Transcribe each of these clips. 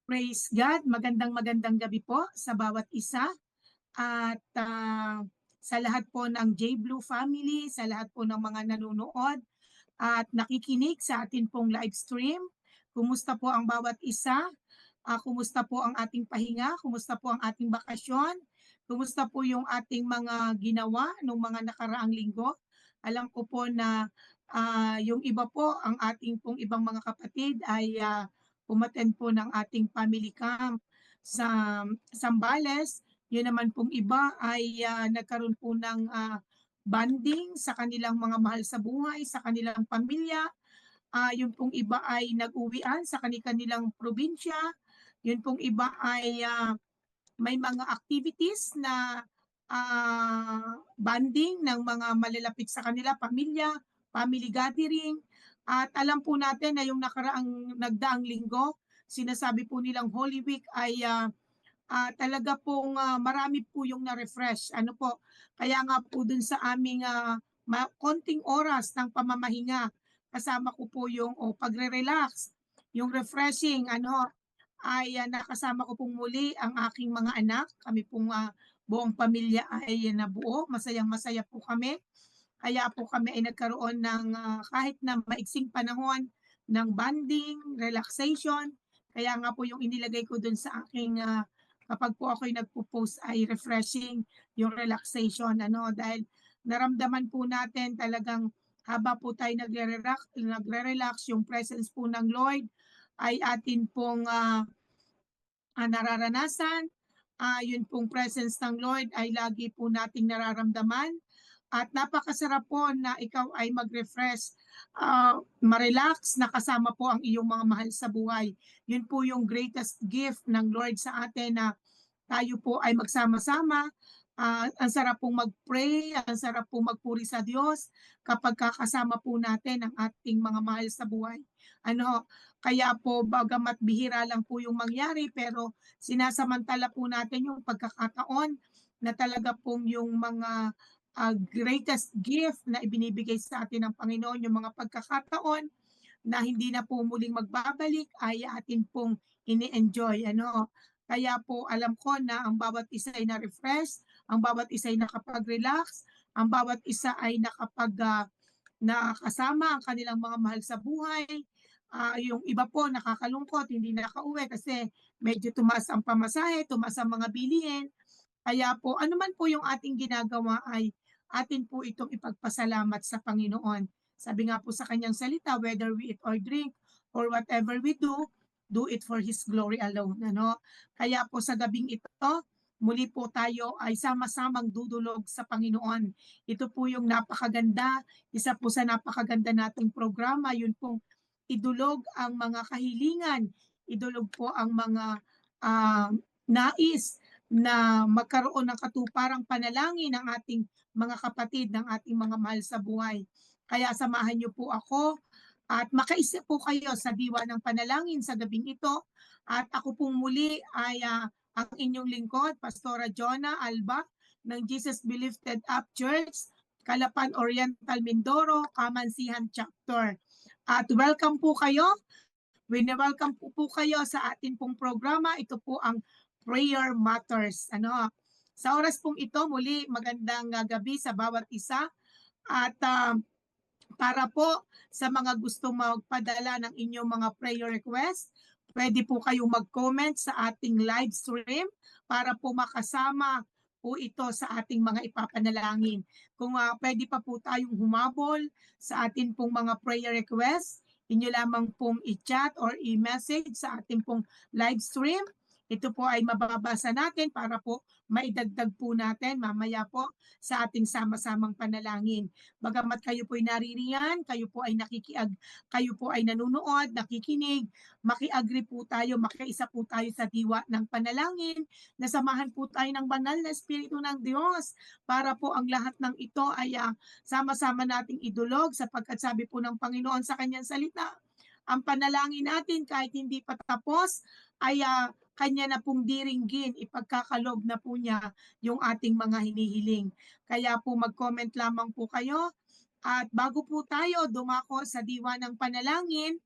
Praise God, magandang gabi po sa bawat isa at sa lahat po ng J Blue family, sa lahat po ng mga nanonood at nakikinig sa atin pong live stream. Kumusta po ang bawat isa? Kumusta po ang ating pahinga? Kumusta po ang ating bakasyon? Kumusta po yung ating mga ginawa nung mga nakaraang linggo? Alam ko po na yung iba po, ang ating pong ibang mga kapatid ay umattend po ng ating family camp sa Zambales. Yun naman pong iba ay nagkaroon po ng bonding sa kanilang mga mahal sa buhay, sa kanilang pamilya. Yung pong iba ay nag-uwian sa kanilang probinsya. Yun pong iba ay may mga activities na bonding ng mga malalapit sa kanila, pamilya, family gathering. At alam po natin na yung nagdaang linggo, sinasabi po nilang Holy Week ay talaga pong marami po yung na-refresh. Ano po, kaya nga po dun sa aming konting oras ng pamamahinga, kasama ko po yung pagre-relax, yung refreshing, ay nakasama ko pong muli ang aking mga anak. Kami pong buong pamilya ay nabuo. Masayang-masaya po kami. Kaya po kami ay nagkaroon ng kahit na maiksing panahon ng bonding, relaxation. Kaya nga po yung inilagay ko dun sa aking kapag po ako'y nagpo-post ay refreshing yung relaxation dahil naramdaman po natin talagang haba po tayo nagre-relax yung presence po ng Lord ay atin pong nararanasan. Yun pong presence ng Lord ay lagi po nating nararamdaman. At napakasarap po na ikaw ay mag-refresh, ma-relax, nakasama po ang iyong mga mahal sa buhay. Yun po yung greatest gift ng Lord sa atin na tayo po ay magsama-sama. Ang sarap pong mag-pray, ang sarap pong magpuri sa Diyos kapag kakasama po natin ang ating mga mahal sa buhay. Kaya po bagamat bihira lang po yung mangyari pero sinasamantala po natin yung pagkakataon na talaga pong yung mga greatest gift na ibinibigay sa atin ng Panginoon, yung mga pagkakataon na hindi na po muling magbabalik ay atin pong ini-enjoy. Kaya po alam ko na ang bawat isa ay na-refresh, ang bawat isa ay nakapag-relax, ang bawat isa ay nakasama ang kanilang mga mahal sa buhay. Yung iba po nakakalungkot, hindi nakauwi kasi medyo tumaas ang pamasahe, tumaas ang mga bilihin. Kaya po, ano man po yung ating ginagawa ay atin po itong ipagpasalamat sa Panginoon. Sabi nga po sa kanyang salita, whether we eat or drink or whatever we do it for His glory alone. Kaya po sa gabing ito, muli po tayo ay sama-samang dudulog sa Panginoon. Ito po yung napakaganda, isa po sa napakaganda nating programa, yun pong idulog ang mga kahilingan, idulog po ang mga nais na magkaroon ng katuparang panalangin ng ating mga kapatid, ng ating mga mahal sa buhay. Kaya samahan niyo po ako at makaisip po kayo sa diwa ng panalangin sa gabing ito. At ako pong muli ay ang inyong lingkod, Pastora Jonah Alba ng Jesus Lifted Up Church, Calapan Oriental Mindoro, Kamansihan Chapter. At welcome po kayo. Welcome po kayo sa atin pong programa. Ito po ang Prayer Matters. Sa oras pong ito, muli magandang gabi sa bawat isa. At para po sa mga gustong magpadala ng inyong mga prayer request, pwede po kayong mag-comment sa ating live stream para po makasama po ito sa ating mga ipapanalangin. Kung pwede pa po tayong humabol sa ating pong mga prayer request, inyo lamang pong i-chat or i-message sa ating pong live stream. Ito po ay mababasa natin para po maidagdag po natin mamaya po sa ating sama-samang panalangin. Bagamat kayo po ay naririyan, kayo po ay nanonood, nakikinig, maki-agree po tayo, makiisa po tayo sa diwa ng panalangin, nasamahan po tayo ng banal na Espiritu ng Diyos para po ang lahat ng ito ay sama-sama nating idulog sapagkat sabi po ng Panginoon sa kanyang salita, ang panalangin natin kahit hindi pa tapos ay kanya na pong diringgin, ipagkakalob na po niya yung ating mga hinihiling. Kaya po mag-comment lamang po kayo. At bago po tayo dumako sa diwa ng panalangin,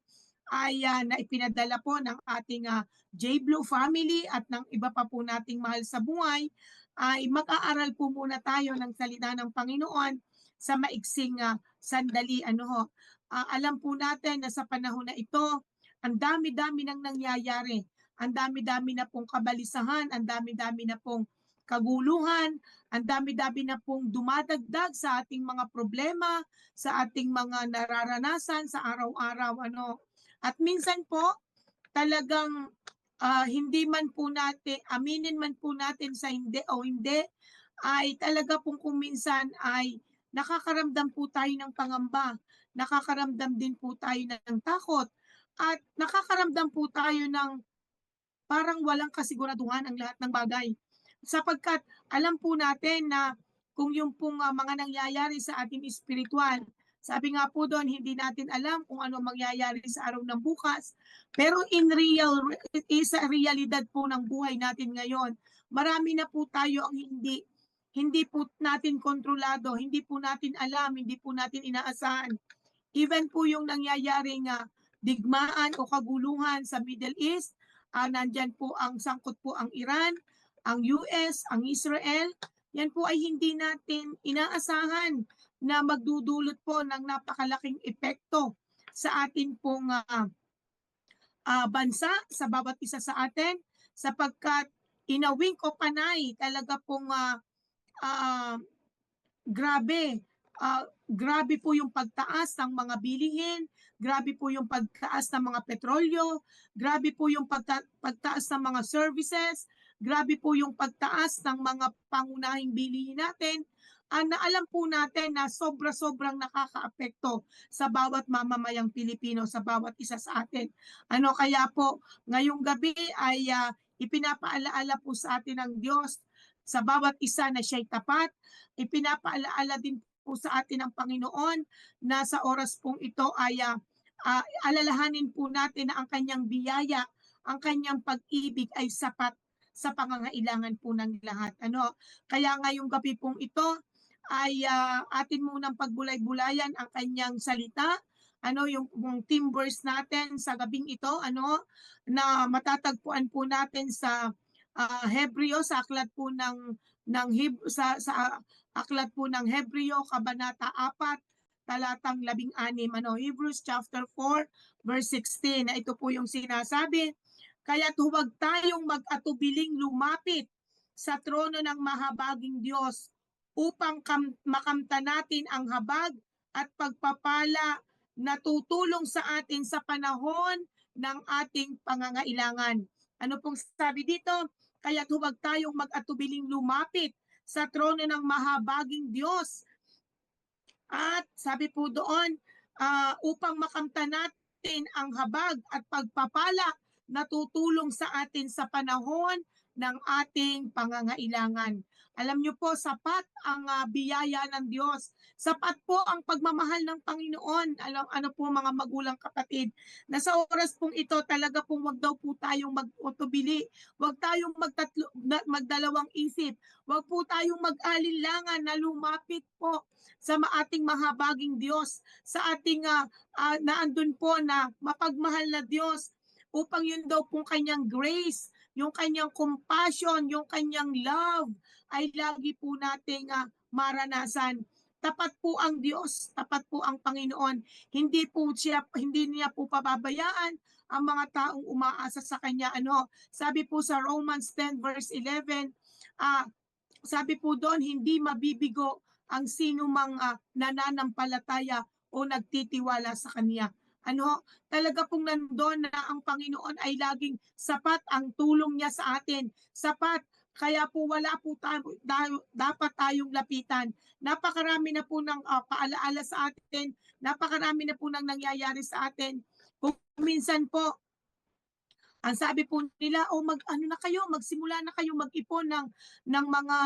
ay na ipinadala po ng ating J. Blue family at ng iba pa po nating mahal sa buhay, ay mag-aaral po muna tayo ng salita ng Panginoon sa maiksing sandali. Alam po natin na sa panahon na ito, ang dami-dami nang nangyayari. Ang dami-dami na pong kabalisahan, ang dami-dami na pong kaguluhan, ang dami-dami na pong dumadagdag sa ating mga problema, sa ating mga nararanasan sa araw-araw. At minsan po, talagang hindi man po natin, aminin man po natin sa hindi o hindi, ay talaga pong kung minsan ay nakakaramdam po tayo ng pangamba, nakakaramdam din po tayo ng takot, at nakakaramdam po tayo ng parang walang kasiguraduhan ang lahat ng bagay. Sapagkat alam po natin na kung yung pong mga nangyayari sa ating espiritual, sabi nga po doon, hindi natin alam kung ano mangyayari sa araw ng bukas. Pero sa realidad po ng buhay natin ngayon, marami na po tayo ang hindi po natin kontrolado, hindi po natin alam, hindi po natin inaasahan. Even po yung nangyayaring digmaan o kaguluhan sa Middle East, nandyan po ang sangkot po ang Iran, ang US, ang Israel. Yan po ay hindi natin inaasahan na magdudulot po ng napakalaking epekto sa atin pong bansa, sa bawat isa sa atin, sapagkat in a wink of an eye, talaga pong grabe. Grabe po yung pagtaas ng mga bilihin, grabe po yung pagtaas ng mga petrolyo, grabe po yung pagtaas ng mga services, grabe po yung pagtaas ng mga pangunahing bilihin natin. Na alam po natin na sobra-sobrang nakakaapekto sa bawat mamamayang Pilipino, sa bawat isa sa atin. Kaya po ngayong gabi ay ipinapaalaala po sa atin ng Diyos sa bawat isa na siya'y tapat. Ipinapaalaala din po sa atin ng Panginoon na sa oras pong ito ay alalahanin po natin na ang kanyang biyaya, ang kanyang pag-ibig ay sapat sa pangangailangan po ng lahat. Kaya ngayong gabi pong ito ay atin munang pagbulay-bulayan ang kanyang salita. Yung team verse natin sa gabing ito, na matatagpuan po natin sa Hebreo, sa aklat po sa aklat po ng Hebreo, Kabanata 4, talatang 16. Hebrews chapter 4, verse 16, na ito po yung sinasabi, kaya't huwag tayong mag-atubiling lumapit sa trono ng mahabaging Diyos upang makamta natin ang habag at pagpapala na tutulong sa atin sa panahon ng ating pangangailangan. Ano pong sabi dito? Kaya't huwag tayong mag-atubiling lumapit sa trono ng mahabaging Diyos. At sabi po doon, upang makamta natin ang habag at pagpapala na tutulong sa atin sa panahon ng ating pangangailangan. Alam niyo po, sapat ang biyaya ng Diyos. Sapat po ang pagmamahal ng Panginoon. Ano po mga magulang kapatid, na sa oras pong ito talaga pong wag daw po tayong mag-utubili. Wag tayong magdalawang isip. Wag po tayong mag-alinlangan na lumapit po sa ating mahabaging Diyos, sa ating naandun po na mapagmahal na Diyos, upang yun daw pong kanyang grace, yung kanyang compassion, yung kanyang love ay lagi po nating maranasan. Tapat po ang Diyos, tapat po ang Panginoon. Hindi niya po pababayaan ang mga taong umaasa sa kanya. Sabi po sa Romans 10 verse 11, sabi po doon, hindi mabibigo ang sino mang nananampalataya o nagtitiwala sa kanya. Talaga pong nandoon na ang Panginoon ay laging sapat ang tulong niya sa atin. Sapat. Kaya po wala po dapat tayong lapitan. Napakarami na po ng paalaala sa atin. Napakarami na po ng nangyayari sa atin. Kung minsan po, ang sabi po nila, magsimula na kayo mag-ipon ng mga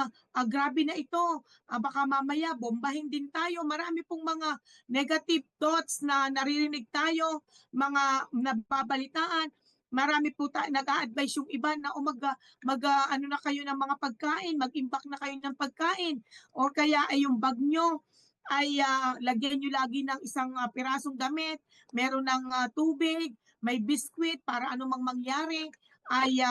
grabe na ito. Baka mamaya bombahin din tayo. Marami pong mga negative thoughts na naririnig tayo, mga nababalitaan. Marami po nag-a-advise yung iba na na kayo ng mga pagkain, mag-imbak na kayo ng pagkain. O kaya ay yung bag nyo ay lagyan nyo lagi ng isang pirasong damit, meron ng tubig, may biscuit para anumang mangyari ay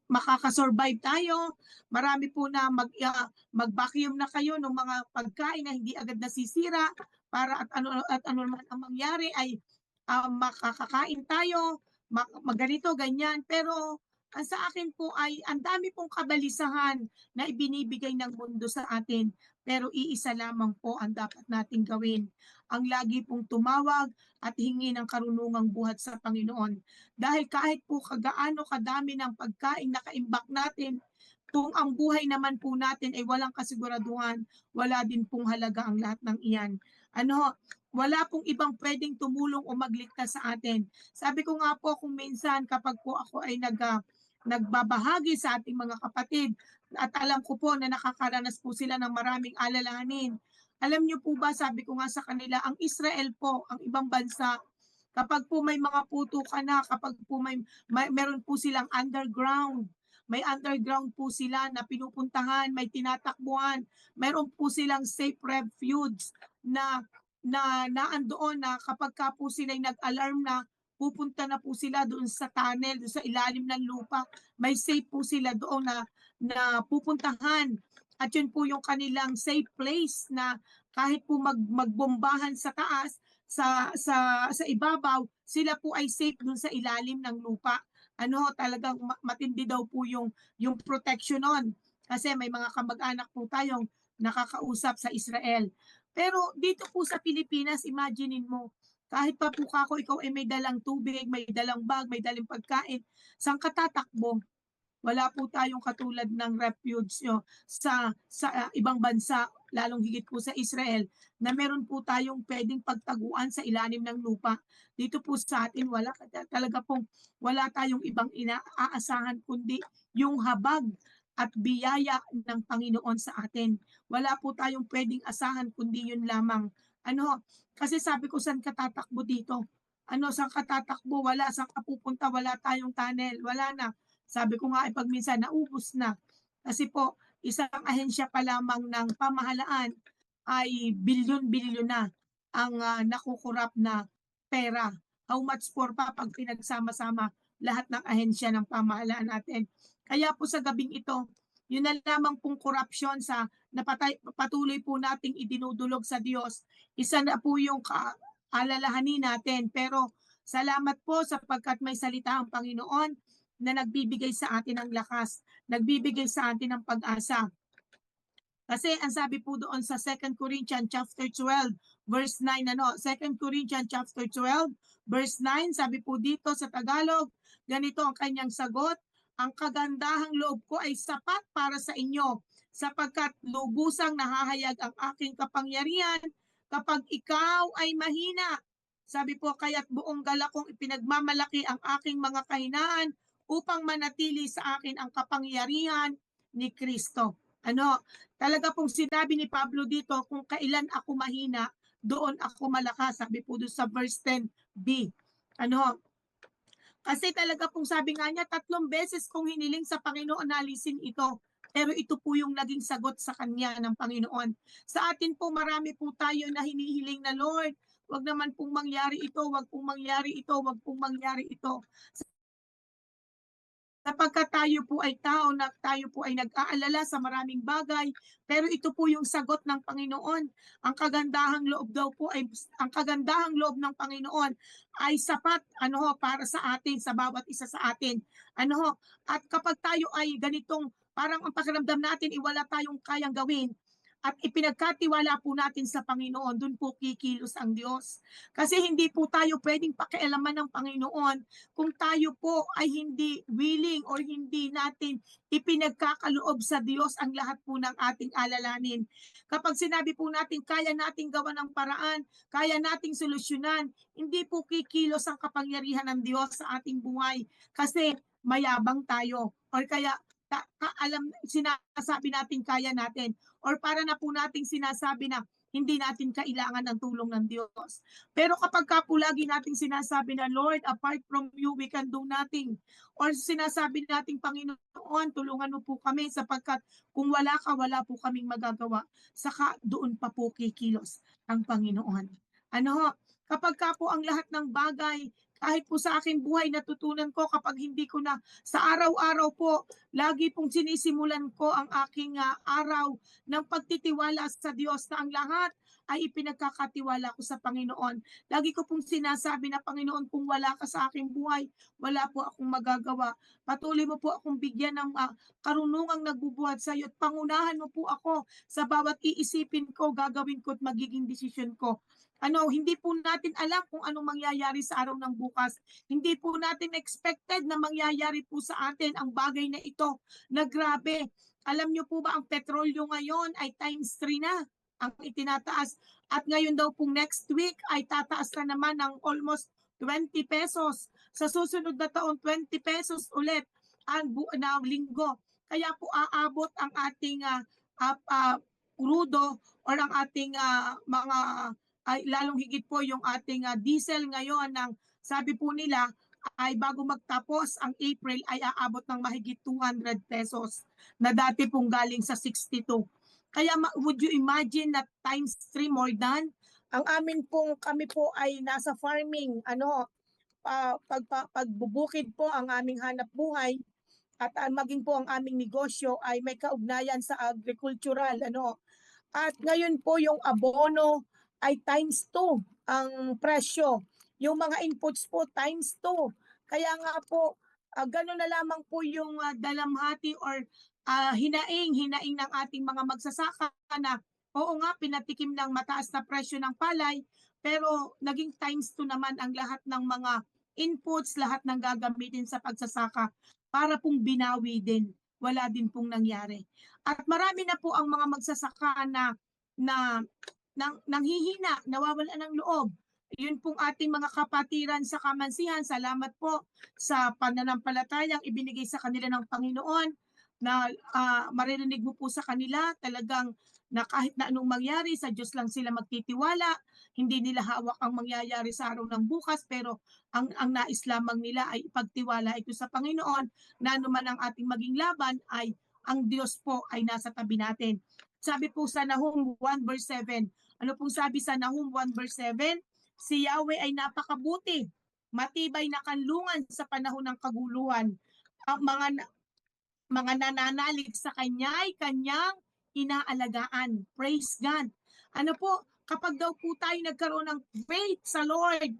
makakasurvive tayo. Marami po na mag-vacuum na kayo ng mga pagkain na hindi agad nasisira para at ano man ang mangyari ay makakakain tayo, ganito, ganyan. Pero ang sa akin po ay ang dami pong kabalisahan na ibinibigay ng mundo sa atin. Pero iisa lamang po ang dapat nating gawin. Ang lagi pong tumawag at hingi ng karunungang buhat sa Panginoon. Dahil kahit po kagaano kadami ng pagkain na kaimbak natin, kung ang buhay naman po natin ay walang kasiguraduhan, wala din pong halaga ang lahat ng iyan. Wala pong ibang pwedeng tumulong o magligtas sa atin. Sabi ko nga po kung minsan kapag po ako ay nagbabahagi sa ating mga kapatid at alam ko po na nakakaranas po sila ng maraming alalahanin. Alam niyo po ba, sabi ko nga sa kanila, ang Israel po, ang ibang bansa, kapag po may mga putukan na, kapag po meron po silang underground, may underground po sila na pinupuntahan, may tinatakbuhan, meron po silang safe refuge na naandoon na kapag ka po sila'y nag-alarm na, pupunta na po sila doon sa tunnel, doon sa ilalim ng lupa. May safe po sila doon na pupuntahan. At yun po yung kanilang safe place na kahit po magbombahan sa taas, sa ibabaw, sila po ay safe doon sa ilalim ng lupa. Talagang matindi daw po yung protection nun. Kasi may mga kamag-anak po tayong nakakausap sa Israel. Pero dito po sa Pilipinas, imaginein mo, kahit pa po ako, ikaw ay may dalang tubig, may dalang bag, may dalang pagkain, saan ka tatakbo? Wala po tayong katulad ng refuge sa ibang bansa, lalong higit po sa Israel, na meron po tayong pwedeng pagtaguan sa ilalim ng lupa. Dito po sa atin, wala talaga pong wala tayong ibang inaasahan kundi yung habag at biyaya ng Panginoon sa atin. Wala po tayong pwedeng asahan kundi yun lamang. Kasi sabi ko, saan ka tatakbo dito? Saan ka tatakbo? Wala. Saan ka pupunta? Wala tayong tunnel. Wala na. Sabi ko nga ay pag minsan naubos na. Kasi po, isang ahensya pa lamang ng pamahalaan ay bilyon-bilyon na ang nakukurap na pera. How much for pa pag pinagsama-sama lahat ng ahensya ng pamahalaan natin. Kaya po sa gabing ito, yun na lamang pong korupsyon sa patuloy po nating idinudulog sa Diyos. Isa na po yung alalahanin natin. Pero salamat po sapagkat may salita ang Panginoon na nagbibigay sa atin ng lakas, nagbibigay sa atin ng pag-asa. Kasi ang sabi po doon sa 2 Corinthians chapter 12 verse 9 2 Corinthians chapter 12 verse 9, sabi po dito sa Tagalog, ganito ang kanyang sagot: ang kagandahang loob ko ay sapat para sa inyo sapagkat lubusang nahahayag ang aking kapangyarihan kapag ikaw ay mahina. Sabi po, kaya't buong galak kong ipinagmamalaki ang aking mga kahinaan upang manatili sa akin ang kapangyarihan ni Kristo. Talaga pong sinabi ni Pablo dito, kung kailan ako mahina, doon ako malakas. Sabi po doon sa verse 10b. Kasi talaga pong sabi nga niya, 3 beses kong hiniling sa Panginoon na alisin ito. Pero ito po yung naging sagot sa kanya ng Panginoon. Sa atin po, marami po tayo na hinihiling na, Lord, wag naman pong mangyari ito, wag pong mangyari ito, wag pong mangyari ito. Sapagkat tayo po ay tao na tayo po ay nag-aalala sa maraming bagay, pero ito po yung sagot ng Panginoon. Ang kagandahang loob ng Panginoon ay sapat para sa atin, sa bawat isa sa atin. At kapag tayo ay ganitong parang ang pakiramdam natin wala tayong kayang gawin, at ipinagkatiwala po natin sa Panginoon, dun po kikilos ang Diyos. Kasi hindi po tayo pwedeng pakialaman ng Panginoon kung tayo po ay hindi willing or hindi natin ipinagkakaloob sa Diyos ang lahat po ng ating alalanin. Kapag sinabi po natin kaya nating gawa ng paraan, kaya nating solusyonan, hindi po kikilos ang kapangyarihan ng Diyos sa ating buhay kasi mayabang tayo or kaya sinasabi natin kaya natin or para na po nating sinasabi na hindi natin kailangan ng tulong ng Diyos. Pero kapag ka po lagi nating sinasabi na, Lord, apart from you, we can do nothing. Or sinasabi nating, Panginoon, tulungan mo po kami sapagkat kung wala ka, wala po kaming magagawa. Saka doon pa po kikilos ang Panginoon. Kapag ka po ang lahat ng bagay kahit po sa aking buhay natutunan ko kapag hindi ko na sa araw-araw po, lagi pong sinisimulan ko ang aking araw ng pagtitiwala sa Diyos na ang lahat ay ipinagkakatiwala ko sa Panginoon. Lagi ko pong sinasabi na, Panginoon, kung wala ka sa aking buhay, wala po akong magagawa. Patuloy mo po akong bigyan ng karunungang nagbubuhat sa iyo at pangunahan mo po ako sa bawat iisipin ko, gagawin ko at magiging desisyon ko. Hindi po natin alam kung anong mangyayari sa araw ng bukas. Hindi po natin expected na mangyayari po sa atin ang bagay na ito na grabe. Alam niyo po ba ang petrolyo ngayon ay times 3 na ang itinataas. At ngayon daw pong next week ay tataas na naman ng almost 20 pesos. Sa susunod na taon, 20 pesos ulit ang na linggo. Kaya po aabot ang ating crudo or ang ating mga ay lalong higit po yung ating diesel ngayon ng sabi po nila ay bago magtapos ang April ay aabot ng mahigit 200 pesos na dati pong galing sa 62. Kaya would you imagine na times 3 more than? Ang amin pong kami po ay nasa farming, pagbubukid po ang aming hanap buhay at maging po ang aming negosyo ay may kaugnayan sa agricultural At ngayon po yung abono ay times 2 ang presyo. Yung mga inputs po times 2. Kaya nga po gano'n na lamang po yung dalamhati or hinaing ng ating mga magsasaka na oo nga pinatikim ng mataas na presyo ng palay pero naging times 2 naman ang lahat ng mga inputs, lahat ng gagamitin sa pagsasaka para pong binawi din. Wala din pong nangyari. At marami na po ang mga magsasaka na nanghihina, nawawalan ng loob. Yun pong ating mga kapatiran sa kamansihan, salamat po sa pananampalatayang ibinigay sa kanila ng Panginoon na maririnig mo po sa kanila talagang na kahit na anong mangyari, sa Diyos lang sila magtitiwala, hindi nila hawak ang mangyayari sa araw ng bukas, pero ang nais lamang nila ay ipagtiwala ito sa Panginoon na anuman ang ating maging laban ay ang Diyos po ay nasa tabi natin. Sabi po sa Nahum 1 verse 7, ano pong sabi sa Nahum 1 verse 7? Si Yahweh ay napakabuti, matibay na kanlungan sa panahon ng kaguluhan. Ang mga nananalig sa kanya ay kanyang inaalagaan. Praise God. Kapag daw po tayo nagkaroon ng faith sa Lord,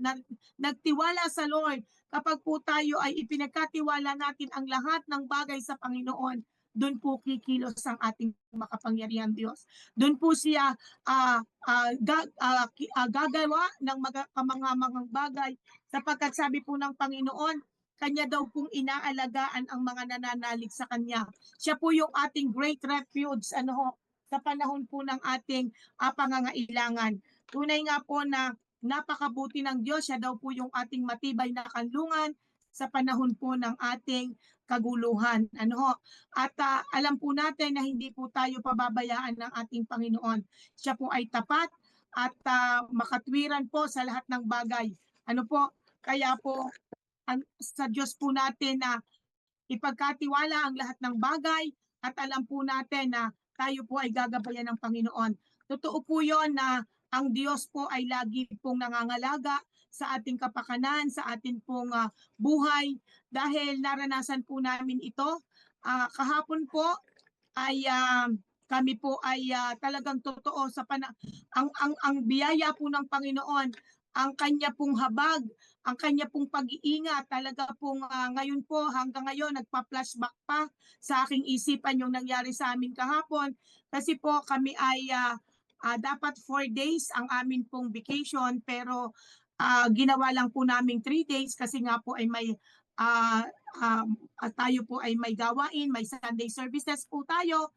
nagtiwala sa Lord, kapag po tayo ay ipinagkatiwala natin ang lahat ng bagay sa Panginoon, doon po kikilos ang ating makapangyarihan Diyos. Doon po siya gagawa ng mga bagay sapagkat sabi po ng Panginoon, kanya daw pong inaalagaan ang mga nananalig sa kanya. Siya po yung ating great refuge sa panahon po ng ating pangangailangan. Tunay nga po na napakabuti ng Diyos. Siya daw po yung ating matibay na kanlungan sa panahon po ng ating kaguluhan. At alam po natin na hindi po tayo pababayaan ng ating Panginoon. Siya po ay tapat at makatwiran po sa lahat ng bagay. Kaya po sa Diyos po natin na ipagkatiwala ang lahat ng bagay at alam po natin na tayo po ay gagabayan ng Panginoon. Totoo po yon na ang Diyos po ay lagi pong nangangalaga sa ating kapakanan, sa ating pong buhay dahil naranasan po namin ito. Kahapon po ay kami po ay talagang totoo sa ang biyaya po ng Panginoon, ang kanya pong habag, ang kanya pong pag-iingat, talaga pong ngayon po hanggang ngayon nagpa-flashback pa sa aking isipan yung nangyari sa amin kahapon kasi po kami ay dapat 4 days ang amin pong vacation pero ginawa lang po namin 3 days kasi nga po ay may tayo po ay may gawain, may Sunday services po tayo.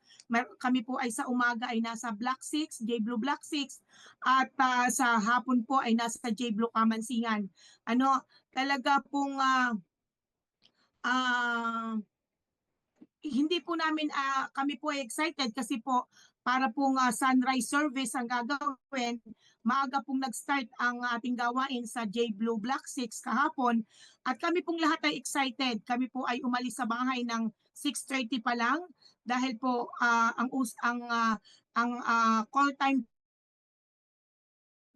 Kami po ay sa umaga ay nasa Block 6, J Blue Block 6 at sa hapon po ay nasa J Blue Kamansingan. Talaga pong hindi po namin kami po ay excited kasi po para pong sunrise service ang gagawin. Maaga pong nag-start ang ating gawain sa J Blue Block 6 kahapon at kami pong lahat ay excited. Kami po ay umalis sa bahay ng 6:30 pa lang dahil po ang call time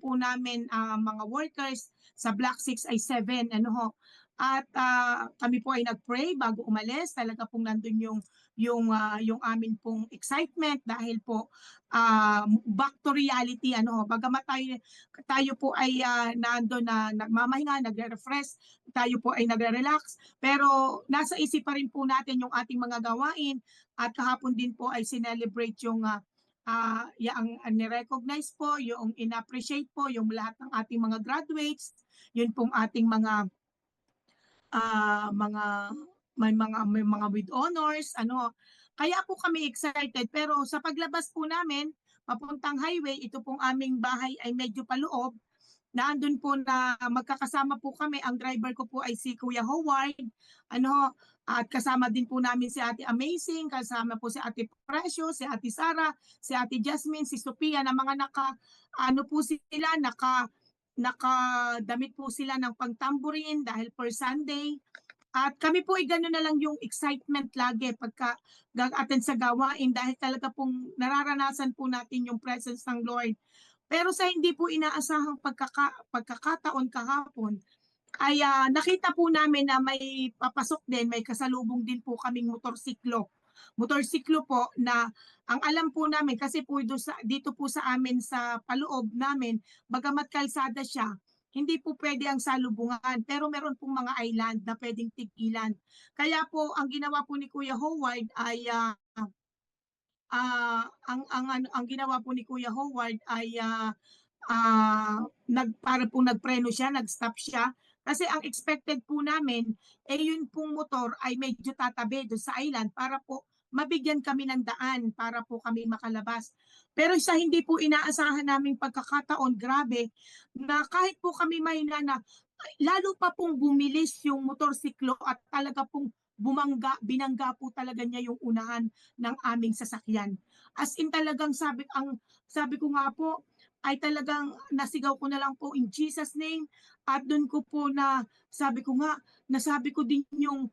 po namin mga workers sa Block 6 ay 7, ano ho. At kami po ay nag-pray bago umalis. Talaga pong nandun yung amin pong excitement dahil po back to reality, ano ho. Bagamat tayo po ay nandun na nagmamahinga, nagre-refresh, tayo po ay nagre-relax, pero nasa isip pa rin po natin yung ating mga gawain. At kahapon din po ay sinelebrate yung yung ni-recognize po, yung in-appreciate po yung lahat ng ating mga graduates, yun pong ating mga may mga with honors, ano. Kaya po kami excited, pero sa paglabas po namin papuntang highway, ito pong aming bahay ay medyo paloob. Naandun po na magkakasama po kami. Ang driver ko po ay si Kuya Howard. Ano, at kasama din po namin si Ate Amazing, kasama po si Ate Precious, si Ate Sara, si Ate Jasmine, si Sophia, na mga ano po sila, nakadamit po sila ng pangtamburin dahil per Sunday. At kami po ay gano'n na lang yung excitement lagi pagka attend sa gawain dahil talaga pong nararanasan po natin yung presence ng Lord. Pero sa hindi po inaasahang pagkakataon kahapon, ay nakita po namin na may papasok din, may kasalubong din po kaming motorsiklo. Motorsiklo po na ang alam po namin kasi po dito po sa amin sa paloob namin, bagamat kalsada siya, hindi po pwede ang salubungan, pero meron pong mga island na pwedeng tigilan. Kaya po ang ginawa po ni Kuya Howard ay ang ginawa po ni Kuya Howard ay para po nagpreno siya, nag-stop siya. Kasi ang expected po namin, yun pong motor ay medyo tatabi doon sa island para po mabigyan kami ng daan para po kami makalabas. Pero sa hindi po inaasahan naming pagkakataon, grabe, na kahit po kami mahina na, lalo pa pong bumilis yung motorsiklo at talaga pong binangga po talaga niya yung unahan ng aming sasakyan. As in talagang sabi ko nga po, ay talagang nasigaw ko na lang po in Jesus name, at doon ko po na nasabi ko din yung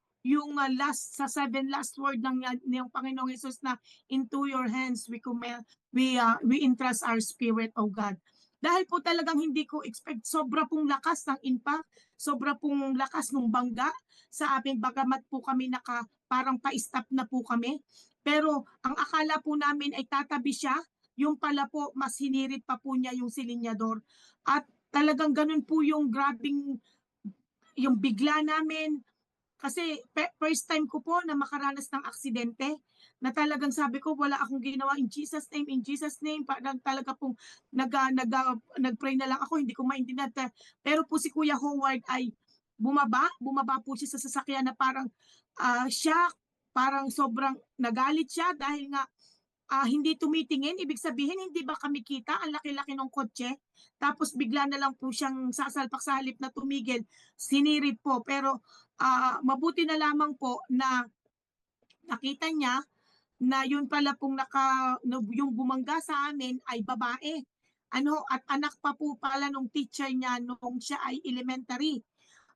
last sa 7 last word ng Panginoong Hesus na into your hands we entrust our spirit, oh God. Dahil po talagang hindi ko expect, sobra pong lakas ng impact, sobra pong lakas ng bangga sa amin, bagamat po kami parang pa-stop na po kami. Pero ang akala po namin ay tatabi siya, yung pala po mas hinirit pa po niya yung silinyador. At talagang ganun po yung grabing yung bigla namin. Kasi first time ko po na makaranas ng aksidente, na talagang sabi ko wala akong ginawa, in Jesus name, parang talaga pong nag-pray na lang ako, hindi ko maintindihan. Pero po si Kuya Howard ay bumaba po siya sa sasakyan na parang shock, parang sobrang nagalit siya dahil nga hindi tumitingin. Ibig sabihin, hindi ba kami kita? Ang laki-laki ng kotse. Tapos bigla na lang po siyang sasalpak sa halip na tumigil. Sinirit po. Pero mabuti na lamang po na nakita niya na yun pala pong yung bumangga sa amin ay babae. Ano, at anak pa po pala nung teacher niya nung siya ay elementary.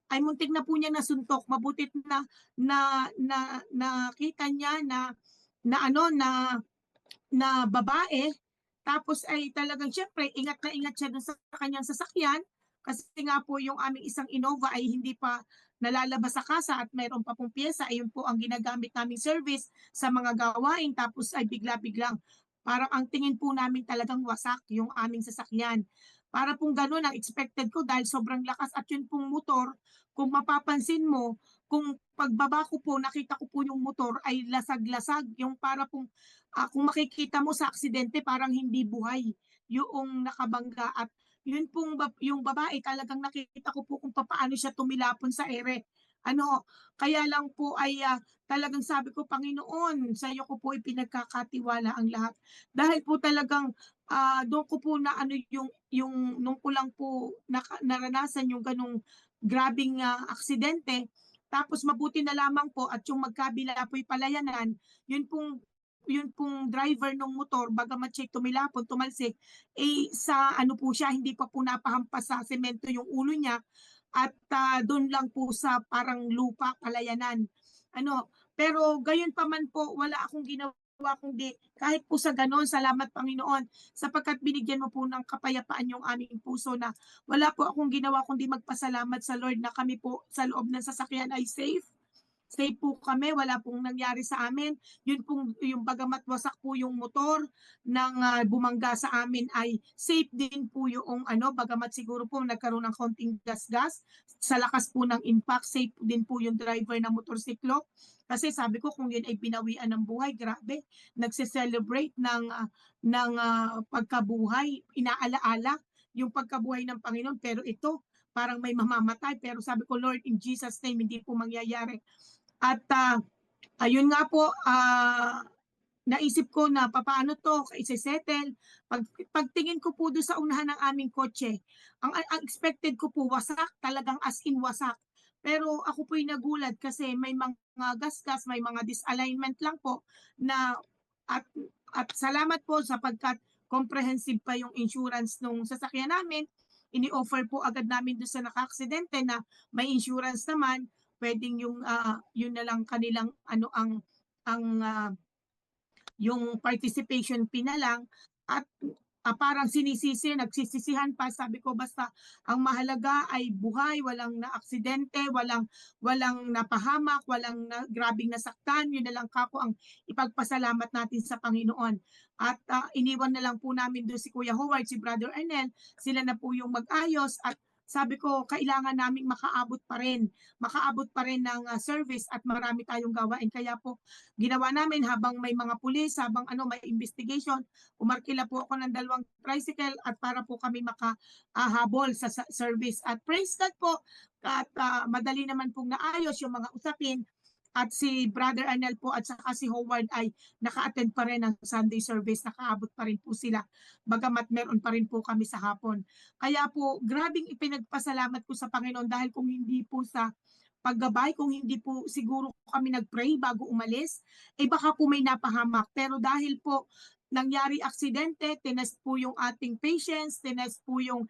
Ay muntik na po niya nasuntok. Mabuti na nakita niya na babae, tapos ay talagang syempre ingat na ingat siya dun sa kanyang sasakyan kasi nga po yung aming isang Innova ay hindi pa nalalabas sa kasa at mayroon pa pong pyesa. Ayun po ang ginagamit naming service sa mga gawain, tapos ay bigla-biglang parang ang tingin po namin talagang wasak yung aming sasakyan. Para pong ganun ang expected ko dahil sobrang lakas, at yun pong motor, kung mapapansin mo, kung pagbaba ko po, nakita ko po yung motor ay lasag-lasag, yung para pong kung makikita mo sa aksidente parang hindi buhay yung nakabangga. At yun pong yung babae, talagang nakita ko po kung paano siya tumilapon sa ere. Ano, kaya lang po ay talagang sabi ko, Panginoon, sa iyo ko po ipinagkakatiwala ang lahat. Dahil po talagang doon ko po na ano yung nung ko lang po naranasan yung ganong grabing aksidente. Tapos mabuti na lamang po at yung magkabila po'y palayanan, yun pong driver ng motor, bagamat siya tumilapon, tumalsik, sa ano po siya, hindi pa po napahampas sa semento yung ulo niya, at doon lang po sa parang lupa, palayanan. Ano, pero gayon pa man po, wala akong ginawa kundi kahit po sa gano'n, salamat Panginoon, sapagkat binigyan mo po ng kapayapaan yung aming puso na wala po akong ginawa kundi magpasalamat sa Lord na kami po sa loob ng sasakyan ay safe. Safe po kami, wala pong nangyari sa amin. Yun pong yung bagamat wasak po yung motor ng bumangga sa amin ay safe din po yung bagamat siguro po nagkaroon ng konting gas-gas sa lakas po ng impact, safe din po yung driver ng motorsiklo. Kasi sabi ko kung yun ay binawian ng buhay, grabe, nagse-celebrate ng pagkabuhay, inaalaala yung pagkabuhay ng Panginoon. Pero ito, parang may mamamatay. Pero sabi ko, Lord, in Jesus' name, hindi po mangyayari. At ayun nga po, naisip ko na papaano to ise-settle. Pagtingin ko po doon sa unahan ng aming kotse, ang expected ko po wasak, talagang as in wasak. Pero ako po'y nagulat kasi may mga gasgas, may mga disalignment lang po na at at salamat po sapagkat comprehensive pa yung insurance nung sasakyan namin. Ini-offer po agad namin doon sa naka-aksidente na may insurance naman, pwedeng yun na lang kanilang ang yung participation fee na lang at parang nagsisisihan pa. Sabi ko basta ang mahalaga ay buhay, walang naaksidente, walang napahamak, walang grabing nasaktan. Yun na lang kako ang ipagpasalamat natin sa Panginoon. At iniwan na lang po namin doon si Kuya Howard, si Brother Arnel, sila na po yung mag-ayos at sabi ko, kailangan naming makaabot pa rin ng service at marami tayong gawain. Kaya po, ginawa namin habang may mga pulis, habang may investigation, umarkila po ako ng 2 tricycle at para po kami makahabol sa service. At praise God po, at madali naman pong naayos yung mga usapin. At si Brother Arnel po at saka si Howard ay naka-attend pa rin ng Sunday service, nakaabot pa rin po sila. Bagamat meron pa rin po kami sa hapon. Kaya po, grabing ipinagpasalamat ko sa Panginoon dahil kung hindi po sa paggabay, kung hindi po siguro kami nag-pray bago umalis, baka po may napahamak. Pero dahil po nangyari aksidente, tinest po yung ating patience, tinest po yung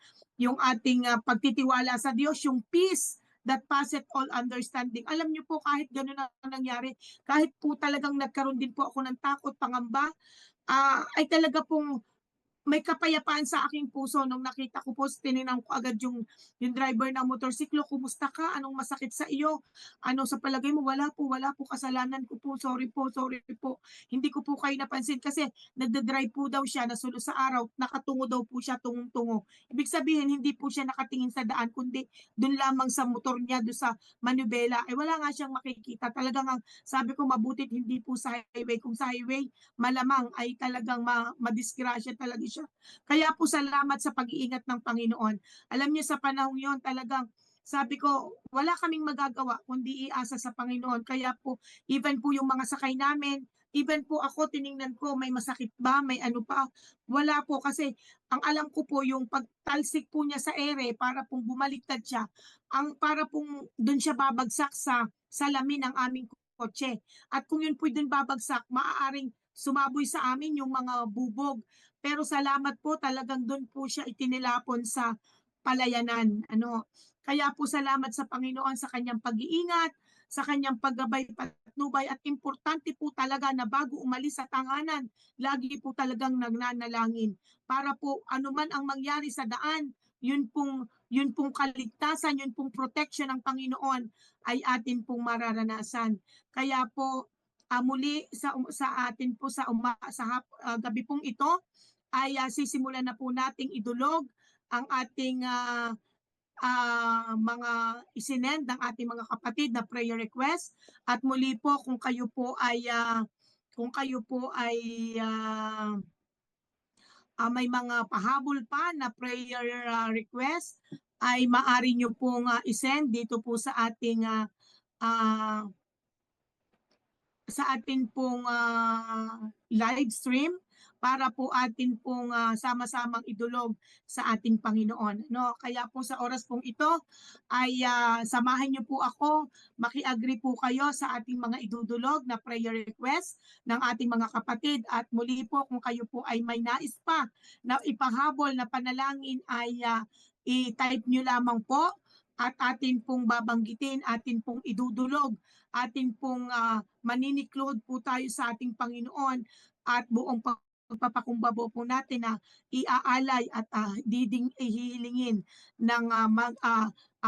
ating pagtitiwala sa Diyos, yung peace that passeth all understanding. Alam niyo po, kahit gano'n na nangyari, kahit po talagang nagkaroon din po ako ng takot, pangamba, ay talaga pong may kapayapaan sa aking puso nung nakita ko po, tinignan ko agad yung driver ng motorsiklo, kumusta ka? Anong masakit sa iyo? Ano sa palagay mo? Wala po, kasalanan ko po, sorry po. Hindi ko po kayo napansin kasi nagda-drive po daw siya, nasulo sa araw, nakatungo daw po siya, tungong-tungo. Ibig sabihin, hindi po siya nakatingin sa daan, kundi doon lamang sa motor niya, doon sa manubela. Wala nga siyang makikita. Talagang sabi ko, mabutit hindi po sa highway. Kung sa highway, malamang ay talagang madisgrasya talaga siya. Kaya po salamat sa pag-iingat ng Panginoon. Alam niyo sa panahon yon talagang sabi ko, wala kaming magagawa kundi iasa sa Panginoon. Kaya po, even po yung mga sakay namin, even po ako, tiningnan ko, may masakit ba? May ano pa? Wala po kasi ang alam ko po, yung pagtalsik po niya sa ere para pong bumaliktad siya, para pong doon siya babagsak sa salamin ng aming kotse. At kung yun po doon babagsak, maaaring sumaboy sa amin yung mga bubog. Pero salamat po, talagang doon po siya itinilapon sa palayanan. Kaya po salamat sa Panginoon sa kanyang pag-iingat, sa kanyang paggabay patnubay at importante po talaga na bago umalis sa tanganan, lagi po talagang nagnanalangin para po anuman ang mangyari sa daan, yun pong kaligtasan, yun pong protection ng Panginoon ay atin pong mararanasan. Kaya po muli sa atin po sa gabi pong ito ay sisimulan na po nating idulog ang ating mga isinend ng ating mga kapatid na prayer request. At muli po kung kayo po ay may mga pahabol pa na prayer request ay maaari nyo pong isend dito po sa ating live stream para po atin pong sama-samang idulog sa ating Panginoon. Kaya po sa oras pong ito ay samahan niyo po ako, maki-agree po kayo sa ating mga idudulog na prayer request ng ating mga kapatid. At muli po kung kayo po ay may nais pa na ipahabol na panalangin ay i-type niyo lamang po at atin pong babanggitin, atin pong idudulog, atin pong maniniklod po tayo sa ating Panginoon at buong pagpapakumbaba po natin na iaalay at diding ihihilingin ng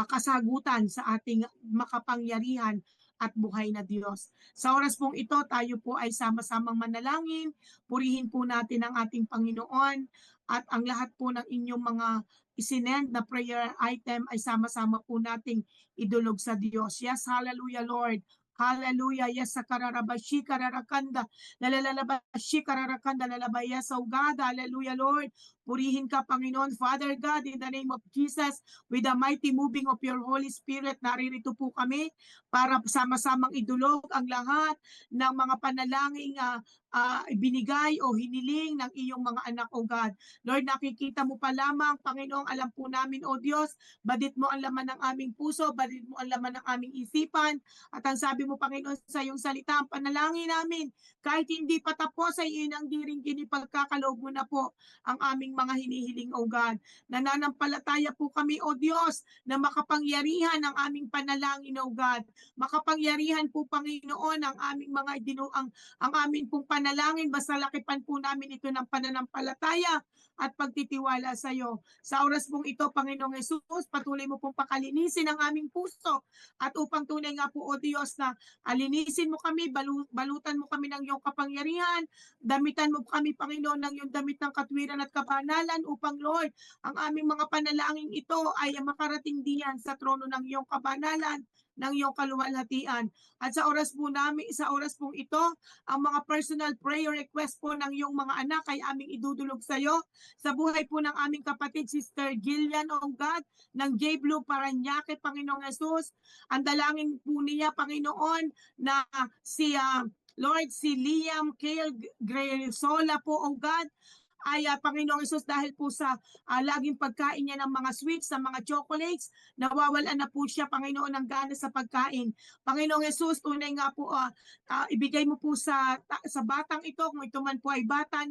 kasagutan sa ating makapangyarihan at buhay na Diyos. Sa oras pong ito, tayo po ay sama-samang manalangin. Purihin po natin ang ating Panginoon at ang lahat po ng inyong mga isinend na prayer item ay sama-sama po nating idulog sa Diyos. Yes, hallelujah Lord. Hallelujah. Yes, sa kararabashi, kararakanda, lalalabashi, kararakanda, lalabaya sa ugad. Hallelujah, Lord. Purihin ka, Panginoon. Father God, in the name of Jesus, with the mighty moving of your Holy Spirit, naririto po kami para sama-samang idulog ang lahat ng mga panalangin binigay o hiniling ng iyong mga anak, O God. Lord, nakikita mo pa lamang, Panginoon, alam po namin, O Diyos, badit mo ang laman ng aming puso, badit mo ang laman ng aming isipan, at ang sabi mo, Panginoon, sa iyong salita, ang panalangin namin, kahit hindi pa tapos, ay inang diring kinipagkakaloob mo na po ang aming mga hinihiling, O God. Nananampalataya po kami, O Diyos, na makapangyarihan ang aming panalangin, O God. Makapangyarihan po, Panginoon, ang aming mga ang aming pong panalangin, basta lakipan po namin ito ng pananampalataya at pagtitiwala sa iyo. Sa oras pong ito, Panginoong Jesus, patuloy mo pong pakalinisin ang aming puso at upang tunay nga po, O Diyos, na alinisin mo kami, balutan mo kami ng iyong kapangyarihan, damitan mo kami, Panginoon, ng iyong damit ng katwiran at kabanalan upang, Lord, ang aming mga panalangin ito ay makarating diyan sa trono ng iyong kabanalan, ng iyong kaluwalhatian. At sa oras po namin, sa oras pong ito, ang mga personal prayer request po ng iyong mga anak ay aming idudulog sa iyo. Sa buhay po ng aming kapatid, Sister Gillian, O God, ng J. Blue Parañaque, Panginoong Jesus, ang dalangin po niya, Panginoon, na si Lord, si Liam Kale Gresola po, O God, ay Panginoong Isus, dahil po sa laging pagkain niya ng mga sweets, ng mga chocolates, nawawalan na po siya, Panginoon, ng gana sa pagkain. Panginoong Isus, tunay nga po, ibigay mo po sa batang ito, kung ito man po ay bata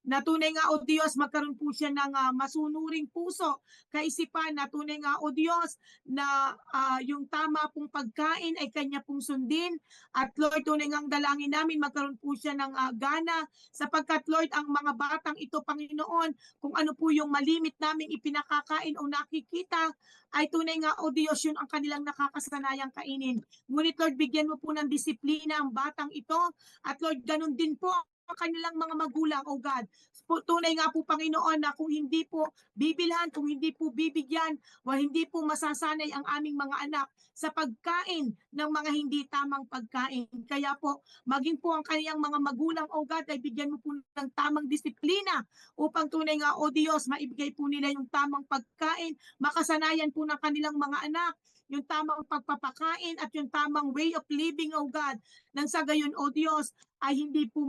na tunay nga, O Diyos, magkaroon po siya ng masunuring puso, kaisipan na tunay nga, O Diyos, na yung tama pong pagkain ay kanya pong sundin. At Lord, tunay nga ang dalangin namin, magkaroon po siya ng gana, sapagkat Lord, ang mga batang ito, Panginoon, kung ano po yung malimit namin ipinakakain o nakikita, ay tunay nga, O Diyos, yun ang kanilang nakakasanayang kainin. Ngunit Lord, bigyan mo po ng disiplina ang batang ito, at Lord, ganun din po kanilang mga magulang, O God. Tunay nga po, Panginoon, na kung hindi po bibilhan, kung hindi po bibigyan, o hindi po masasanay ang aming mga anak sa pagkain ng mga hindi tamang pagkain. Kaya po, maging po ang kaniyang mga magulang, O God, ay bigyan mo po ng tamang disiplina upang tunay nga, O Diyos, maibigay po nila yung tamang pagkain, makasanayan po ng kanilang mga anak yung tamang pagpapakain at yung tamang way of living, O God, nang sa gayon, O Diyos, ay hindi po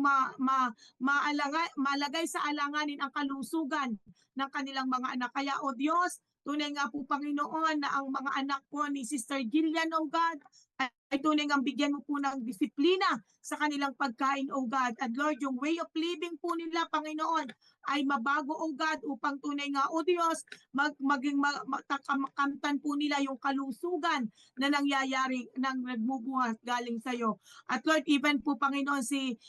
malagay sa alanganin ang kalusugan ng kanilang mga anak. Kaya, O Diyos, tunay nga po, Panginoon, na ang mga anak po ni Sister Gillian, O God, ay tunay nga bigyan mo po ng disiplina sa kanilang pagkain, O God. At Lord, yung way of living po nila, Panginoon, ay mabago, O God, upang tunay nga, O Diyos, makamtan po nila yung kalusugan na nangyayari, nang nagbubuhat galing sa iyo. At Lord, even po, Panginoon, si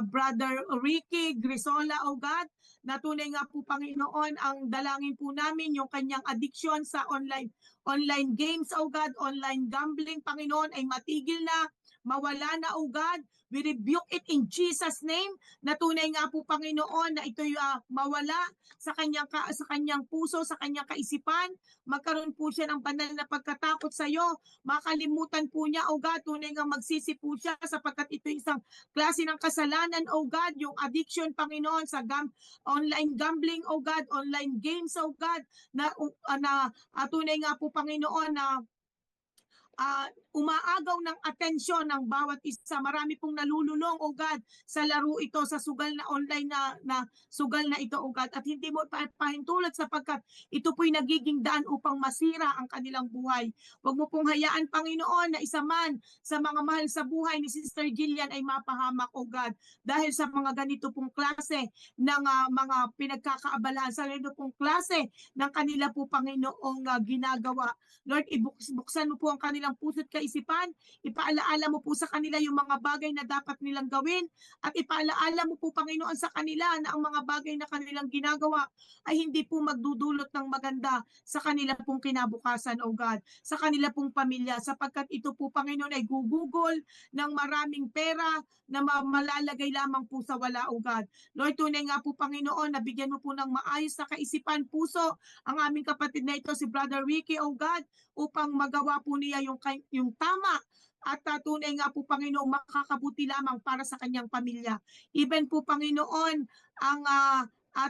Brother Ricky Grisola, O God, na tunay nga po, Panginoon, ang dalangin po namin yung kanyang addiction sa online games, O God, online gambling, Panginoon, ay matigil na, mawala na, O God. We rebuke it in Jesus' name, na tunay nga po, Panginoon, na ito'y mawala sa kanyang puso, sa kanyang kaisipan. Magkaroon po siya ng banal na pagkatakot sa iyo. Makalimutan po niya, O God, tunay nga magsisi po siya, sapagkat ito isang klase ng kasalanan, O God, yung addiction, Panginoon, sa online gambling, O God, online games, O God, na tunay nga po, Panginoon, na umaagaw ng atensyon ng bawat isa. Marami pong nalululong, O God, sa laro ito, sa sugal na online na sugal na ito, O God, at hindi mo pahintulot sapagkat ito po'y nagiging daan upang masira ang kanilang buhay. Huwag mo pong hayaan, Panginoon, na isa man sa mga mahal sa buhay ni Sister Jillian ay mapahamak, O God, dahil sa mga ganito pong klase ng mga pinagkakaabalahan, sa ganito pong klase ng kanila po, Panginoong ginagawa. Lord, buksan mo po ang kanilang puso't kaisipan, ipaalaala mo po sa kanila yung mga bagay na dapat nilang gawin, at ipaalaala mo po, Panginoon, sa kanila na ang mga bagay na kanilang ginagawa ay hindi po magdudulot ng maganda sa kanila pong kinabukasan, O God, sa kanila pong pamilya, sapagkat ito po, Panginoon, ay gugugol ng maraming pera na malalagay lamang po sa wala, O God. Lord, tunay nga po, Panginoon, nabigyan mo po ng maayos na kaisipan, puso, ang aming kapatid na ito, si Brother Ricky, O God, upang magawa po niya yung tama at tunay nga po, Panginoon, makakabuti lamang para sa kanyang pamilya. Even po, Panginoon, ang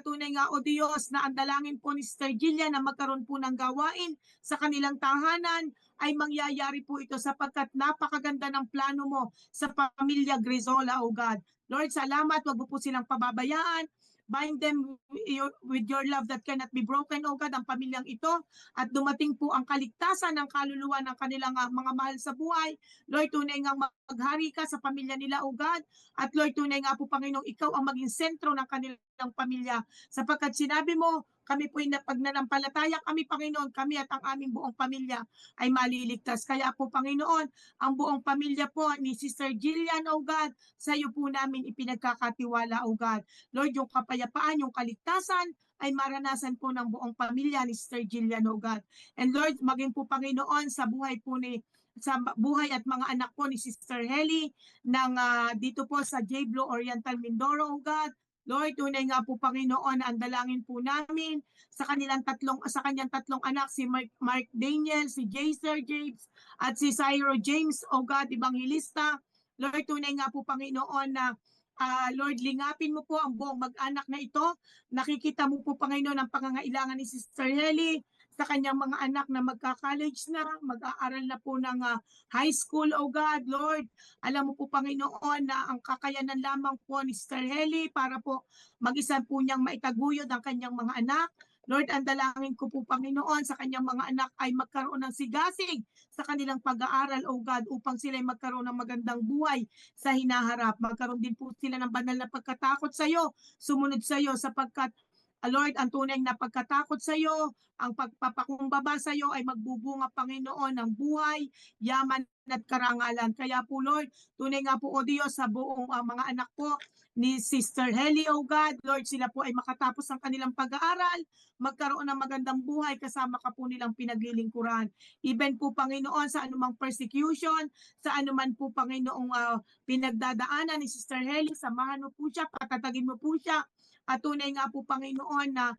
tunay nga, O Diyos, na ang dalangin po ni Sister Jillian na magkaroon po ng gawain sa kanilang tahanan ay mangyayari po ito sapagkat napakaganda ng plano mo sa pamilya Grizola, O God. Lord, salamat. Huwag mo po silang pababayaan. Bind them with your love that cannot be broken, O God, ang pamilyang ito. At dumating po ang kaligtasan ng kaluluwa ng kanilang mga mahal sa buhay. Lord, tunay nga maghari ka sa pamilya nila, O God. At Lord, tunay nga po, Panginoong, ikaw ang maging sentro ng kanilang pamilya. Sapagkat sinabi mo, kami po pag nanampalataya kami, Panginoon, kami at ang aming buong pamilya ay maliligtas. Kaya po, Panginoon, ang buong pamilya po ni Sister Jillian, O God, sa iyo po namin ipinagkakatiwala, O God. Lord, yung kapayapaan, yung kaligtasan, ay maranasan po ng buong pamilya ni Sister Jillian, O God. And Lord, maging po, Panginoon, sa buhay at mga anak po ni Sister Heli ng dito po sa J. Blue Oriental Mindoro, O God. Lord, tunay nga po, Panginoon, ang dalangin po namin sa kanyang tatlong anak, si Mark Daniel, si Jaser James, at si Cyro James, O God, Evangelista. Lord, tunay nga po, Panginoon, na Lord, lingapin mo po ang buong mag-anak na ito. Nakikita mo po, Panginoon, ang pangangailangan ni Sister Heli sa kanyang mga anak na magka-college na, mag-aaral na po ng high school, O God. Lord, alam mo po, Panginoon, na ang kakayanan lamang po ni Sister Heli para po mag-isa po niyang maitaguyod ang kanyang mga anak. Lord, ang dalangin ko po, Panginoon, sa kanyang mga anak ay magkaroon ng sigasig sa kanilang pag-aaral, O God, upang sila ay magkaroon ng magandang buhay sa hinaharap. Magkaroon din po sila ng banal na pagkatakot sa iyo, sumunod sa iyo, sapagkat Lord, ang tunay na pagkatakot sa iyo, ang pagpapakumbaba sa iyo ay magbubunga, Panginoon, ng buhay, yaman at karangalan. Kaya po, Lord, tunay nga po, O Diyos, sa buong mga anak po ni Sister Heli, O God, Lord, sila po ay makatapos ang kanilang pag-aaral, magkaroon ng magandang buhay kasama ka po nilang pinaglilingkuran. Even po, Panginoon, sa anumang persecution, sa anuman po, Panginoong pinagdadaanan ni Sister Heli, samahan mo po siya, patatagin mo po siya, at tunay nga po, Panginoon, na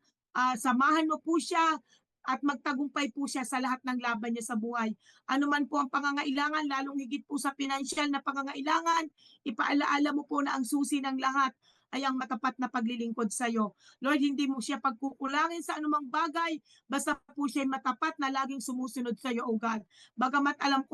samahan mo po siya at magtagumpay po siya sa lahat ng laban niya sa buhay. Ano man po ang pangangailangan, lalong higit po sa financial na pangangailangan, ipaalaala mo po na ang susi ng lahat ay ang matapat na paglilingkod sa iyo. Lord, hindi mo siya pagkukulangin sa anumang bagay, basta po siya matapat na laging sumusunod sa iyo, O God. Bagamat alam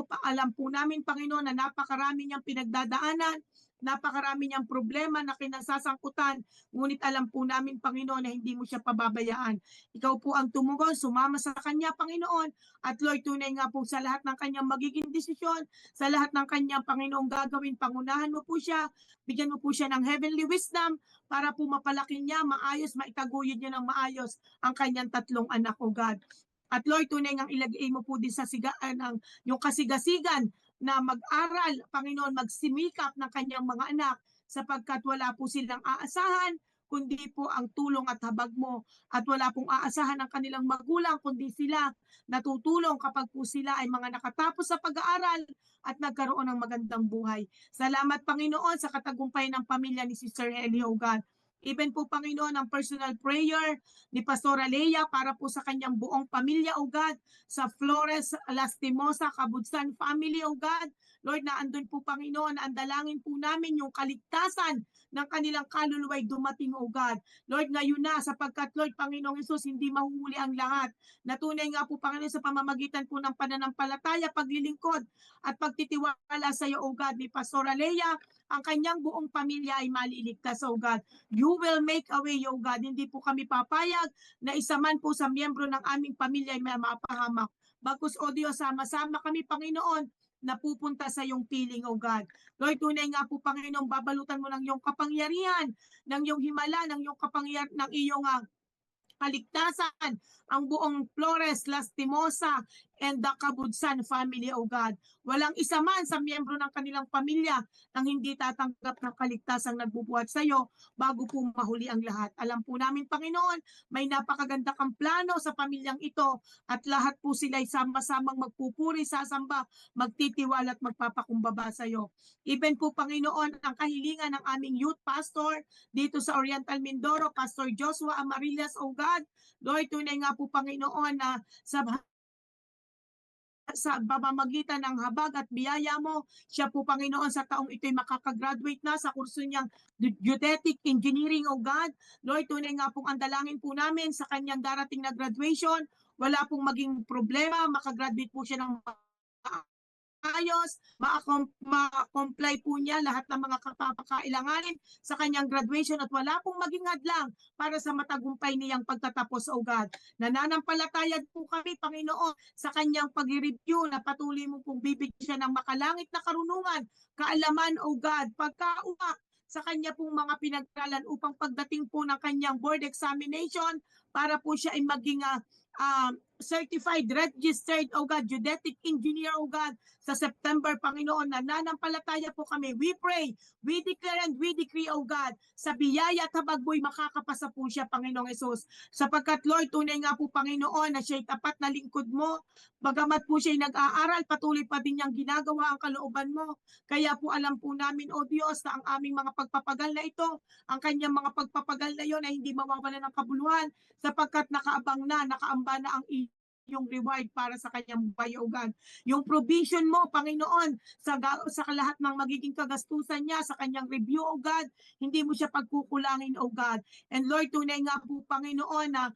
po namin, Panginoon, na napakarami niyang pinagdadaanan, napakarami niyang problema na kinasasangkutan, ngunit alam po namin, Panginoon, na hindi mo siya pababayaan. Ikaw po ang tumugon, sumama sa kanya, Panginoon, at Lord, tunay nga po sa lahat ng kanyang magiging desisyon, sa lahat ng kanyang, Panginoong, gagawin, pangunahan mo po siya, bigyan mo po siya ng heavenly wisdom para po mapalaki niya, maayos, maitaguyod niya ng maayos ang kanyang tatlong anak, O God. At Lord, tunay ngang ilagay mo po din sa yung kasigasigan na mag-aral, Panginoon, magsimikap ng kanyang mga anak sapagkat wala po silang aasahan kundi po ang tulong at habag mo, at wala pong aasahan ng kanilang magulang kundi sila natutulong kapag po sila ay mga nakatapos sa pag-aaral at nagkaroon ng magandang buhay. Salamat, Panginoon, sa katagumpay ng pamilya ni Sister Heli, O God. Even po, Panginoon, ang personal prayer ni Pastora Leia para po sa kanyang buong pamilya, O God, sa Flores, Lastimosa, Kabudsan family, O God. Lord, na andun po, Panginoon, ang dalangin po namin yung kaligtasan ng kanilang kaluluway dumating, O God. Lord, ngayon na, sapagkat, Lord, Panginoong Hesus, hindi mahuhuli ang lahat. Natunay nga po, Panginoon, sa pamamagitan po ng pananampalataya, paglilingkod, at pagtitiwala sa iyo, O God, ni Pastora Leia, ang kanyang buong pamilya ay maliligtas, O God. You will make a way, O God. Hindi po kami papayag na isa man po sa miyembro ng aming pamilya ay may mapahamak. Bagkus, O Diyos, sama-sama kami, Panginoon, na pupunta sa iyong piling, O God. Lord, tunay nga po, Panginoon, babalutan mo ng iyong kapangyarihan, ng iyong himala, ng iyong kapangyarihan, ng iyong kaligtasan, ang buong Flores, Lastimosa, and the Kabudsan family, O God. Walang isa man sa miyembro ng kanilang pamilya ang hindi tatanggap ng kaligtasang nagbubuhat sa iyo bago po mahuli ang lahat. Alam po namin, Panginoon, may napakaganda kang plano sa pamilyang ito at lahat po sila ay sama-samang magpupuri, sasamba, magtitiwala at magpapakumbaba sa iyo. Even po, Panginoon, ang kahilingan ng aming youth pastor dito sa Oriental Mindoro, Pastor Joshua Amarillas, O God. Lord, tunay nga po, Panginoon, na sa pamamagitan ng habag at biyaya mo, siya po, Panginoon, sa taong ito'y makakagraduate na sa kurso niyang Geodetic Engineering, O God. Lord, tunay nga pong andalangin po namin sa kanyang darating na graduation, wala pong maging problema, makagraduate po siya ng ayos, ma-comply po niya lahat ng mga kapapakailanganin sa kanyang graduation at wala pong maging hadlang para sa matagumpay niyang pagtatapos, O God. Nananampalataya po kami, Panginoon, sa kanyang pag-review na patuloy mo pong bibigyan siya ng makalangit na karunungan, kaalaman, O God, pagkaumak sa kanya pong mga pinag-aralan upang pagdating po ng kanyang board examination para po siya ay maging certified, registered, O God, geodetic engineer, O God, sa September, Panginoon, nananampalataya po kami. We pray, we declare and we decree, O God, sa biyaya at habag mo'y makakapasa po siya, Panginoong Hesus. Sapagkat, Lord, tunay nga po, Panginoon, na siya'y tapat na lingkod mo. Bagamat po siya'y nag-aaral, patuloy pa din niyang ginagawa ang kalooban mo. Kaya po alam po namin, O Diyos, na ang aming mga pagpapagal na ito, ang kanyang mga pagpapagal na yon ay hindi mawawala ng kabuluhan sapagkat nakaabang na, nakaamba na ang yung reward para sa kanyang buhay, O God. Yung provision mo, Panginoon, sa lahat ng magiging kagastusan niya, sa kanyang review, O God, hindi mo siya pagkukulangin, O God. And Lord, tunay nga po, Panginoon, na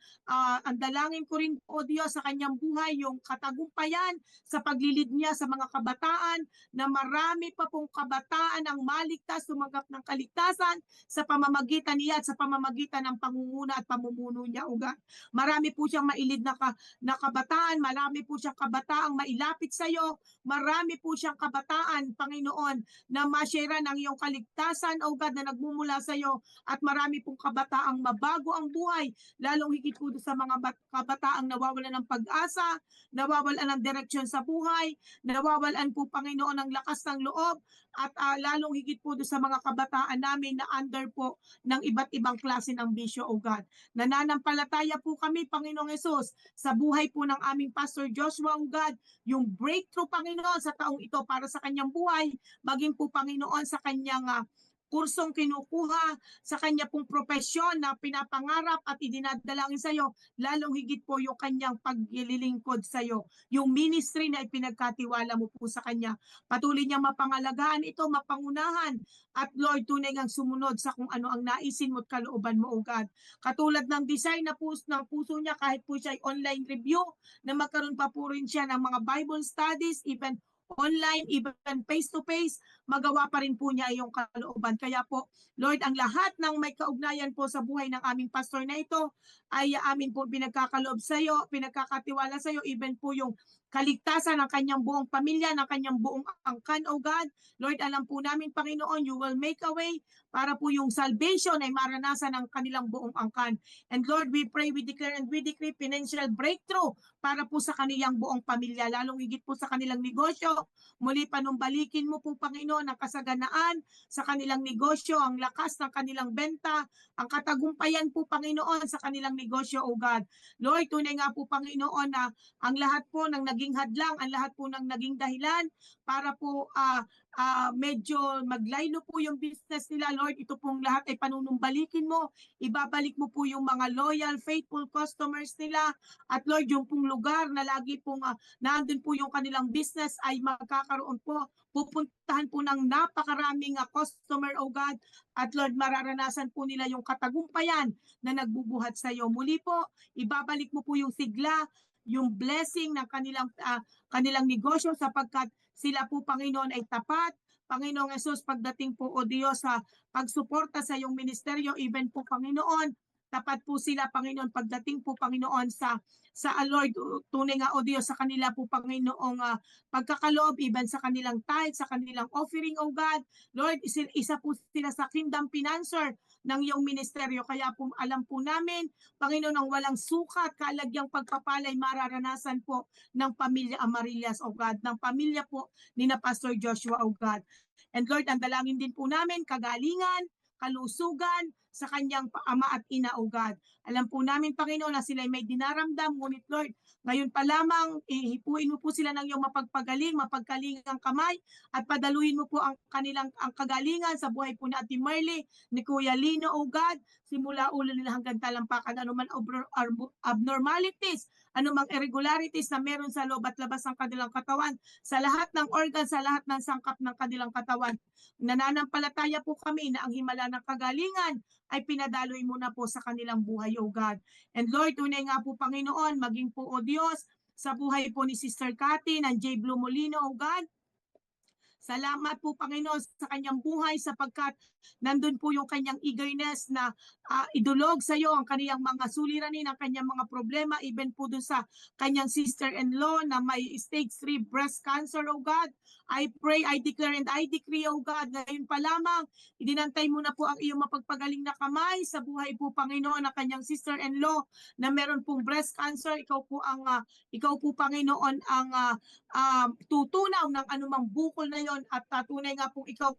ang dalangin ko rin, O Diyos, sa kanyang buhay, yung katagumpayan sa paglilid niya sa mga kabataan, na marami pa pong kabataan ang maligtas, tumanggap ng kaligtasan sa pamamagitan niya at sa pamamagitan ng pangunguna at pamumuno niya, O God. Marami po siyang mailid na kabataan, marami po siyang kabataang mailapit sa iyo, marami po siyang kabataan, Panginoon, na masyera ng iyong kaligtasan, O God, na nagmumula sa iyo, at marami pong kabataang mabago ang buhay, lalong higit po sa mga kabataang nawawalan ng pag-asa, nawawalan ng direksyon sa buhay, nawawalan po, Panginoon, ng lakas ng loob, at lalong higit po sa mga kabataan namin na under po ng iba't ibang klase ng bisyo, O God. Nananampalataya po kami, Panginoong Hesus, sa buhay po ng aming Pastor Joshua, O God, yung breakthrough, Panginoon, sa taong ito para sa kanyang buhay, maging po, Panginoon, sa kanyang kursong kinukuha, sa kanya pong propesyon na pinapangarap at idinadalangin sa iyo, lalong higit po yung kanyang paglilingkod sa iyo, yung ministry na ipinagkatiwala mo po sa kanya. Patuloy niyang mapangalagaan ito, mapangunahan, at Lord, tunay ngang sumunod sa kung ano ang naisin mo at kalooban mo, O God. Katulad ng design na ng puso niya, kahit po siya ay online review, na magkaroon pa po rin siya ng mga Bible studies, even online, even face-to-face, magawa pa rin po niya yung kalooban. Kaya po, Lord, ang lahat ng may kaugnayan po sa buhay ng aming pastor na ito ay amin po pinagkakaloob sa iyo, pinagkakatiwala sa iyo, even po yung kaligtasan ng kanyang buong pamilya, ng kanyang buong angkan, O God. Lord, alam po namin, Panginoon, you will make a way para po yung salvation ay maranasan ng kanilang buong angkan. And Lord, we pray, we declare, and we decree financial breakthrough para po sa kanilang buong pamilya, lalong higit po sa kanilang negosyo. Muli panumbalikin mo po, Panginoon, ang kasaganaan sa kanilang negosyo, ang lakas ng kanilang benta, ang katagumpayan po, Panginoon, sa kanilang negosyo, O God. Lord, tunay nga po, Panginoon, na ang lahat po ng naging naging hadlang, ang lahat po ng naging dahilan para po medyo maglaylo po yung business nila. Lord, ito pong lahat ay panunumbalikin mo. Ibabalik mo po yung mga loyal, faithful customers nila. At Lord, yung pong lugar na lagi pong nandun po yung kanilang business ay magkakaroon po. Pupuntahan po ng napakaraming customer, oh God. At Lord, mararanasan po nila yung katagumpayan na nagbubuhat sa iyo. Muli po, ibabalik mo po yung sigla, yung blessing ng kanilang negosyo sapagkat sila po, Panginoon, ay tapat. Panginoong Yesus, pagdating po, O Diyos, sa pagsuporta sa iyong ministeryo, even po, Panginoon, tapat po sila, Panginoon, pagdating po, Panginoon, sa Lord, tunay nga, O Diyos, sa kanila po, Panginoong pagkakaloob, even sa kanilang tithe, sa kanilang offering, O God. Lord, isa po sila sa kingdom financer ng iyong ministeryo. Kaya po alam po namin, Panginoon, ang walang sukat, kaalagyang pagpapalay mararanasan po ng pamilya Amarillas, O God, ng pamilya po ni na Pastor Joshua, O God. And Lord, ang dalangin din po namin, kagalingan, kalusugan sa kanyang ama at ina, O God. Alam po namin, Panginoon, na sila may dinaramdam, ngunit Lord, ngayon pa lamang, ihipuin mo po sila ng iyong mapagkalingang kamay at padaluhin mo po ang kagalingan sa buhay po ni Ate Marley, ni Kuya Lino, O God, simula ulo nila hanggang talampakan, anuman abnormalities, anumang irregularities na meron sa loob at labas ng kanilang katawan, sa lahat ng organ, sa lahat ng sangkap ng kanilang katawan. Nananampalataya po kami na ang himala ng kagalingan ay pinadaloy mo na po sa kanilang buhay, O God. And Lord, tunay nga po, Panginoon, maging po, O Diyos, sa buhay po ni Sister Cathy, ng J. Blue Molino, O God. Salamat po, Panginoon, sa kanyang buhay sapagkat nandun po yung kanyang eagerness na idulog sa iyo ang kanyang mga suliranin, ang kanyang mga problema, even po dun sa kanyang sister-in-law na may stage 3 breast cancer, oh God. I pray, I declare, and I decree, oh God, ngayon pa lamang, idinantay mo na po ang iyong mapagpagaling na kamay sa buhay po, Panginoon, ng kanyang sister-in-law na meron pong breast cancer. Ikaw po, Panginoon, ang tutunaw ng anumang bukol na yon at tunay nga pong ikaw,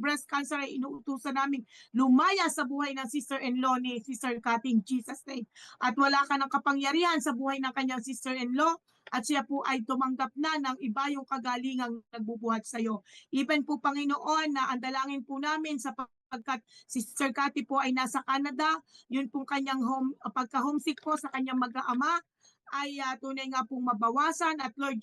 breast cancer ay inuutusan namin lumaya sa buhay ng sister-in-law ni Sister Cathy in Jesus' name. At wala ka ng kapangyarihan sa buhay ng kanyang sister-in-law at siya po ay tumanggap na ng iba yung kagalingang nagbubuhat sa iyo. Even po, Panginoon, na andalangin po namin sa pagkat si Sister Cathy po ay nasa Canada, yun pong kanyang pagka-homesick po sa kanyang mag-aama, ay tunay nga pong mabawasan at Lord,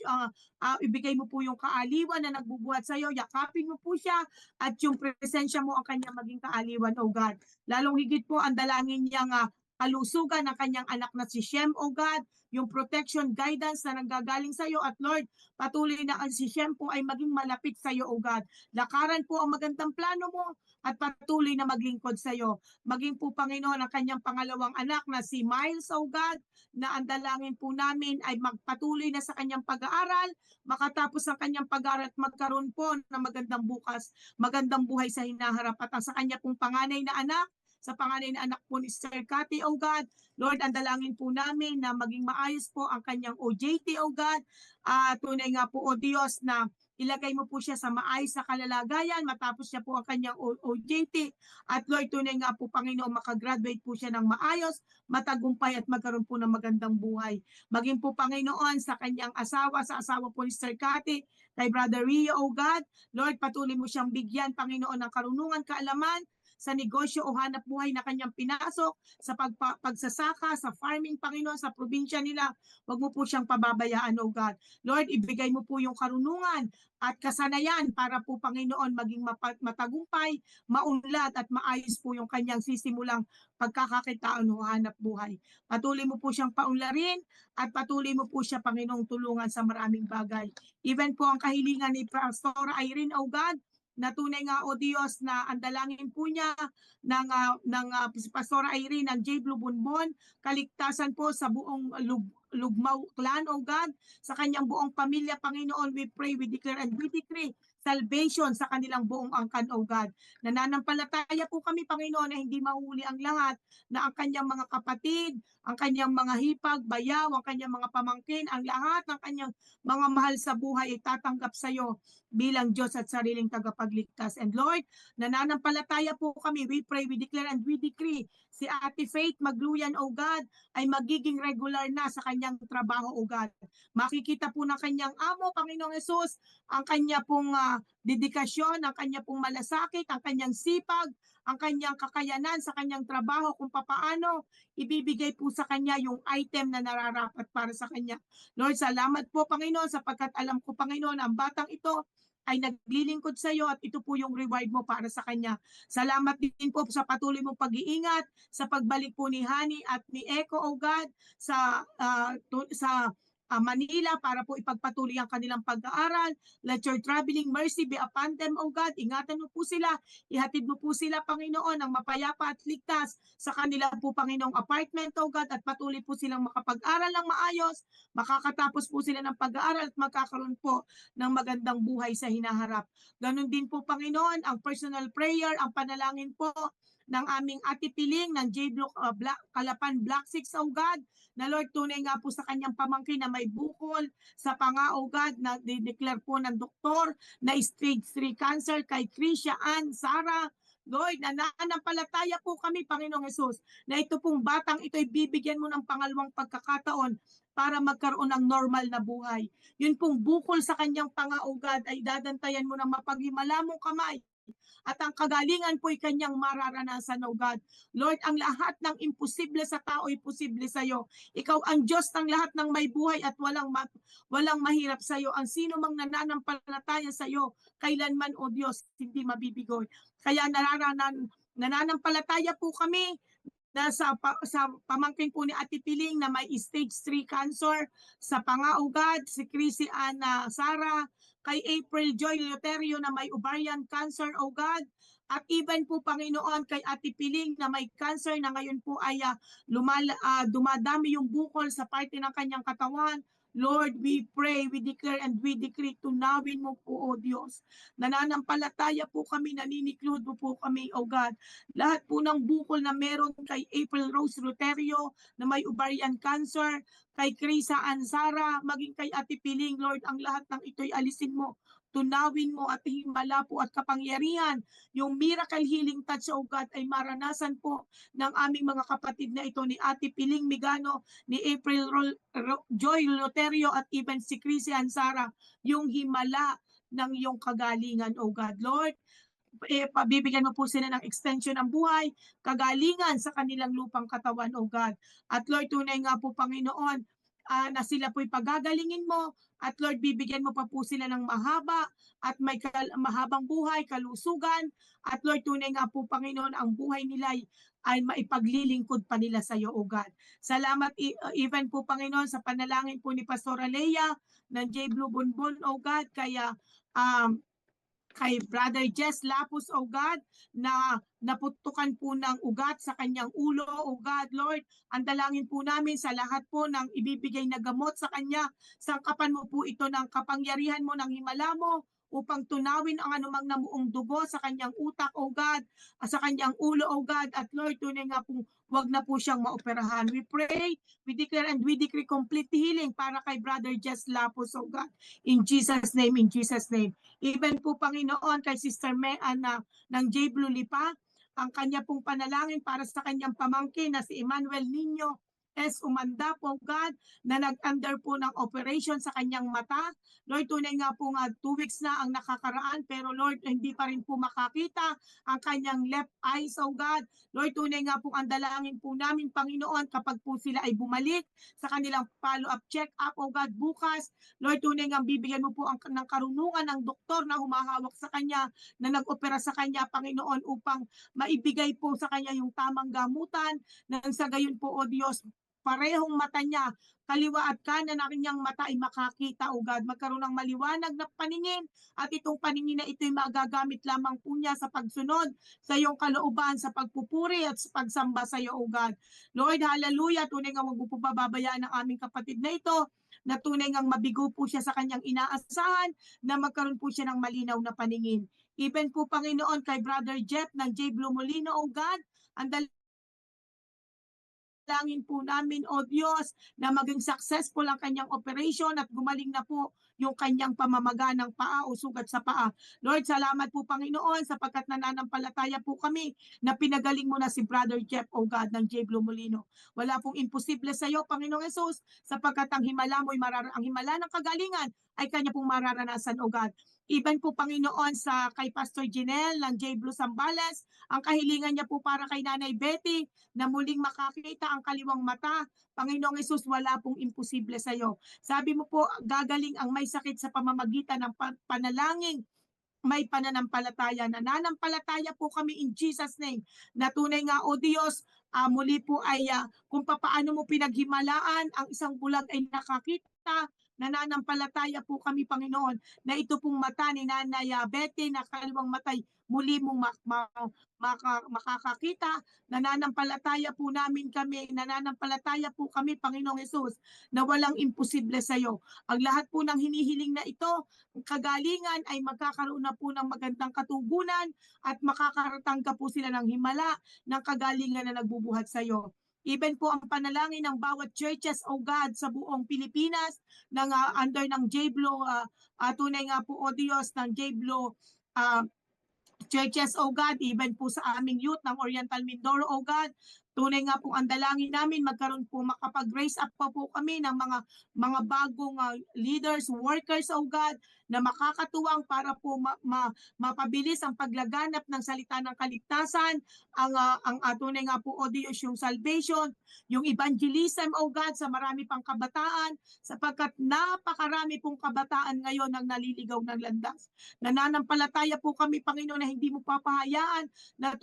ibigay mo po yung kaaliwan na nagbubuhat sa iyo, yakapin mo po siya at yung presensya mo ang kanyang maging kaaliwan, O God. Lalong higit po ang dalangin niyang kalusugan ng kanyang anak na si Shem, O God, yung protection, guidance na nanggagaling sa iyo at Lord, patuloy na ang si Shem po ay maging malapit sa iyo, O God. Lakaran po ang magandang plano mo at patuloy na maglingkod sa iyo. Maging po, Panginoon, ang kanyang pangalawang anak na si Miles, O God, na ang dalangin po namin ay magpatuloy na sa kanyang pag-aaral, makatapos ang kanyang pag-aaral at magkaroon po ng magandang bukas, magandang buhay sa hinaharap at ang sa kanya pong panganay na anak, sa panganay na anak po ni Sister Cathy, O God, Lord, ang dalangin po namin na maging maayos po ang kanyang OJT, O God, tunay nga po, O Diyos, na ilagay mo po siya sa maayos na kalalagayan matapos siya po ang kanyang OJT. At Lord, tunay nga po, Panginoon, makagraduate po siya ng maayos, matagumpay at magkaroon po ng magandang buhay. Maging po, Panginoon, sa kanyang asawa, sa asawa po ni Sister Cathy, kay Brother Rio, O God, Lord, patuloy mo siyang bigyan, Panginoon, ng karunungan, kaalaman, sa negosyo o hanap buhay na kanyang pinasok, sa pagsasaka, sa farming, Panginoon, sa probinsya nila. Huwag mo po siyang pababayaan, O God. Lord, ibigay mo po yung karunungan at kasanayan para po, Panginoon, maging matagumpay, maunlad at maayos po yung kanyang sisimulang pagkakakitaan o hanap buhay. Patuloy mo po siyang paunlarin at patuloy mo po siya, Panginoong, tulungan sa maraming bagay. Even po ang kahilingan ni Pastor Irene, O God, na tunay nga, O Diyos, na ang dalangin po niya ng Pastora Irene ng J. Blue Bonbon, kaligtasan po sa buong Lugmao clan, O God, sa kanyang buong pamilya, Panginoon, we pray, we declare, and we decree salvation sa kanilang buong angkan, O God. Nananampalataya po kami, Panginoon, na hindi mahuli ang lahat, na ang kanyang mga kapatid, ang kanyang mga hipag, bayaw, ang kanyang mga pamangkin, ang lahat ng kanyang mga mahal sa buhay ay tatanggap sa iyo bilang Diyos at sariling tagapagligtas. And Lord, nananampalataya po kami. We pray, we declare, and we decree si Ate Faith Magluyan, O God, ay magiging regular na sa kanyang trabaho, O God. Makikita po ng kanyang amo, Panginoong Yesus, ang kanya pong dedikasyon, ang kanya pong malasakit, ang kanyang sipag, ang kanyang kakayanan sa kanyang trabaho, kung papaano ibibigay po sa kanya yung item na nararapat para sa kanya. Lord, salamat po, Panginoon, sapagkat alam ko, Panginoon, ang batang ito ay naglilingkod sa iyo at ito po yung reward mo para sa kanya. Salamat din po sa patuloy mong pag-iingat sa pagbalik po ni Hani at ni Echo, O God, sa Manila para po ipagpatuloy ang kanilang pag-aaral. Let your traveling mercy be upon them, O God. Ingatan mo po sila. Ihatid mo po sila, Panginoon, ng mapayapa at ligtas sa kanila po, Panginoong apartment, O God, at patuloy po silang makapag-aral ng maayos, makakatapos po sila ng pag-aaral at magkakaroon po ng magandang buhay sa hinaharap. Ganon din po, Panginoon, ang personal prayer, ang panalangin po ng aming Ate Piling ng Kalapan Block 6, O God, na Lord, tunay nga po sa kanyang pamangkin na may bukol sa panga, O God, na declare po ng doktor na stage 3 cancer kay Krisha Ann Sara. Lord, nananampalataya po kami, Panginoong Yesus, na ito pong batang ito ay bibigyan mo ng pangalawang pagkakataon para magkaroon ng normal na buhay. Yun pong bukol sa kanyang panga, O God, ay dadantayan mo ng mapaghimala mong kamay at ang kagalingan po ay kanyang mararanasan, O God. Lord, ang lahat ng imposible sa tao ay posible sa iyo. Ikaw ang Diyos ng lahat ng may buhay at walang mahirap sa iyo. Ang sino mang nananampalataya sa iyo, kailanman, O Diyos, hindi mabibigoy. Kaya nananampalataya po kami na sa pamangkin po ni Ate Piling na may stage 3 cancer sa panga, O God, si Chrissy Ana Sara, kay April Joy Leoterio na may ovarian cancer, O God, at even po, Panginoon, kay Ate Piling na may cancer na ngayon po ay dumadami yung bukol sa parte ng kanyang katawan. Lord, we pray, we declare, and we decree, tunawin mo po, O Diyos. Nananampalataya po kami, naniniklod mo po kami, O God. Lahat po ng bukol na meron kay April Rose Roterio na may ovarian cancer, kay Krisa Ansara, maging kay Ate Piling, Lord, ang lahat ng ito'y alisin mo. Tunawin mo at himala po at kapangyarihan. Yung miracle healing touch, O God, ay maranasan po ng aming mga kapatid na ito ni Ate Piling Migano, ni April Joy Loterio at even si Chrissy Ansara, yung himala ng iyong kagalingan, O God. Lord, pabibigyan mo po sila ng extension ng buhay, kagalingan sa kanilang lupang katawan, O God. At Lord, tunay nga po, Panginoon, na sila po'y pagagalingin mo, at Lord, bibigyan mo pa po sila ng mahaba at may mahabang buhay, kalusugan, at Lord, tunay nga po, Panginoon, ang buhay nila ay maipaglilingkod pa nila sa iyo, O God. Salamat even po, Panginoon, sa panalangin po ni Pastora Leia ng J. Blue Bonbon, O God, kaya kay Brother Jess Lapus, O God, na naputukan po ng ugat sa kanyang ulo, O God, Lord. Ang dalangin po namin sa lahat po ng ibibigay na gamot sa kanya, sangkapan mo po ito ng kapangyarihan mo, ng himala mo, upang tunawin ang anumang namuong dugo sa kanyang utak, O God, sa kanyang ulo, O God, at Lord, tunay nga po, wag na po siyang maoperahan. We pray, we declare, and we decree complete healing para kay Brother Jess Lapus, O God. In Jesus' name, in Jesus' name. Even po, Panginoon, kay Sister Meana ng J. Blue Lipa, ang kanya pong panalangin para sa kanyang pamangkin na si Emmanuel Nino S. Umanda po, God, na nag-under po ng operation sa kanyang mata. Lord, tunay nga po 2 weeks na ang nakakaraan, pero Lord, hindi pa rin po makakita ang kanyang left eyes, oh God. Lord, tunay nga po ang dalangin po namin, Panginoon, kapag po sila ay bumalik sa kanilang follow-up check-up, oh God, bukas. Lord, tunay nga bibigyan mo po ng karunungan ng doktor na humahawak sa kanya, na nag-opera sa kanya, Panginoon, upang maibigay po sa kanya yung tamang gamutan, nang sa gayon po, O Diyos, parehong mata niya, kaliwa at kanan ng kanyang mata ay makakita, O God. Magkaroon ng maliwanag na paningin, at itong paningin na ito ay magagamit lamang po niya sa pagsunod sa iyong kalooban, sa pagpupuri at sa pagsamba sa iyo, O God. Lord, hallelujah, tunay nga wag mo po bababayaan ang aming kapatid na ito, na tunay ngang mabigo po siya sa kanyang inaasahan, na magkaroon po siya ng malinaw na paningin. Even po, Panginoon, kay Brother Jeff ng J. Blue Molino, O God, ang dalangin po namin, O Diyos, na maging successful ang kanyang operation at gumaling na po yung kanyang pamamaga ng paa o sugat sa paa. Lord, salamat po Panginoon sapagkat nananampalataya po kami na pinagaling mo na si Brother Jeff, O God, ng J. Blue Molino. Wala pong imposible sa iyo, Panginoong Yesus, sapagkat ang himala mo'y ang himala ng kagalingan ay kanya pong mararanasan, O God. Even po Panginoon sa kay Pastor Janelle ng J. Blue Zambales, ang kahilingan niya po para kay Nanay Betty na muling makakita ang kaliwang mata. Panginoong Yesus, wala pong imposible sa iyo. Sabi mo po, gagaling ang may sakit sa pamamagitan ng panalangin, may pananampalataya. Nananampalataya po kami in Jesus name na tunay nga o Diyos, muli po ay kung papaano mo pinaghimalaan ang isang bulag ay nakakita. Nananampalataya po kami Panginoon na ito pong mata ni Nanay Betty na kaliwang matay muli mong makakakita. Nananampalataya po kami Panginoong Yesus na walang imposible sa iyo. Ang lahat po ng hinihiling na ito, kagalingan ay magkakaroon na po ng magandang katugunan at makakatanggap po sila ng himala ng kagalingan na nagbubuhat sa iyo. Even po ang panalangin ng bawat churches, O God, sa buong Pilipinas, ng under ng J. Blue, tunay nga po, O Diyos, ng J. Blue churches, O God, even po sa aming youth ng Oriental Mindoro, O God, tunay nga po ang dalangin namin, magkaroon po, makapag-raise up po kami ng mga bagong leaders, workers, O God, na makakatuwang para po mapabilis ang paglaganap ng salita ng kaligtasan, ang tunay nga po, O Diyos, yung salvation, yung evangelism, O God, sa marami pang kabataan, sapagkat napakarami pong kabataan ngayon ang naliligaw ng landas. Nananampalataya po kami, Panginoon, na hindi mo papahayaan na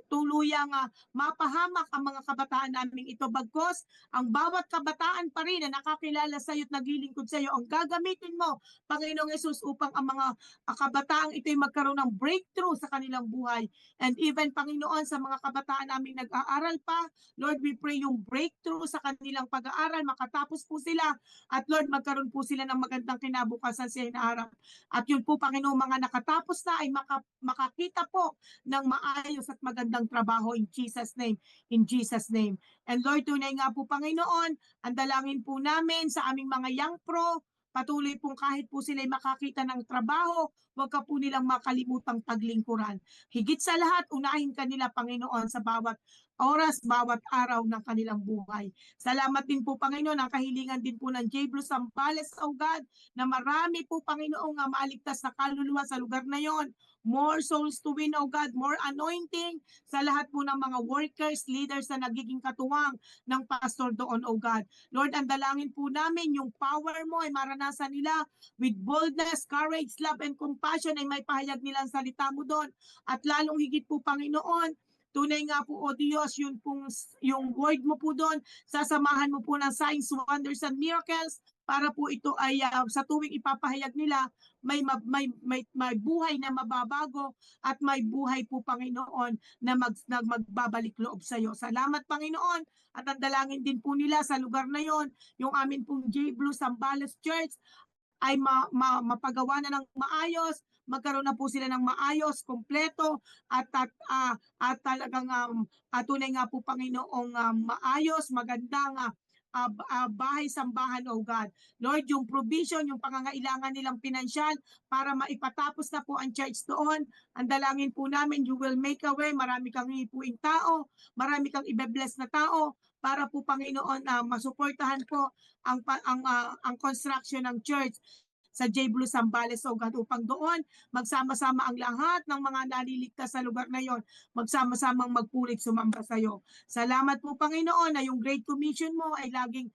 tuluyang mapahamak ang mga kabataan naming ito. Bagkos, ang bawat kabataan pa rin na nakakilala sa iyo at naglilingkod sa iyo, ang gagamitin mo, Panginoong Yesus, upang ang mga kabataang ito'y magkaroon ng breakthrough sa kanilang buhay. And even, Panginoon, sa mga kabataan naming nag-aaral pa, Lord, we pray yung breakthrough sa kanilang pag-aaral, makatapos po sila, at Lord, magkaroon po sila ng magandang kinabukasan sa hinaharap. At yun po, Panginoon, mga nakatapos na ay makakita po ng maayos at magandang trabaho in Jesus' name. In Jesus' name. And Lord, tunay nga po, Panginoon, ang dalangin po namin sa aming mga young pro, patuloy pong kahit po sila makakita ng trabaho, huwag ka po nilang makalimutang paglingkuran. Higit sa lahat, unahin ka nila, Panginoon, sa bawat oras, bawat araw ng kanilang buhay. Salamat din po, Panginoon, ang kahilingan din po ng J. Blue Zambales, O God, na marami po, Panginoon, nga maaligtas na kaluluwa sa lugar na yon. More souls to win, O God, more anointing sa lahat po ng mga workers, leaders na nagiging katuwang ng pastor doon, O God. Lord, ang dalangin po namin, yung power mo ay maranasan nila with boldness, courage, love, and compassion ay may pahayag nilang salita mo doon. At lalong higit po, Panginoon, tunay nga po, O Diyos, yung word mo po doon, sasamahan mo po ng signs, wonders, and miracles para po ito ay sa tuwing ipapahayag nila, may buhay na mababago at may buhay po, Panginoon, na magbabalik loob sa iyo. Salamat, Panginoon, at ang dalangin din po nila sa lugar na yon, yung amin pong J. Blue Zambales Church, ay mapagawa na ng maayos, magkaroon na po sila ng maayos, kompleto, at talagang tunay nga po, Panginoong maayos, magandang bahay-sambahan, O God. Lord, yung provision, yung pangangailangan nilang pinansyal para maipatapos na po ang church doon. Ang dalangin po namin, you will make a way, marami kang hipuing tao, marami kang ibe-bless na tao, para po, Panginoon, masuportahan po ang construction ng church sa J. Blue Zambales, O God, upang doon magsama-sama ang lahat ng mga naliligtas sa lugar na yon, magsama-samang magpulit sumamba sa iyo. Salamat po, Panginoon, na yung Great Commission mo ay laging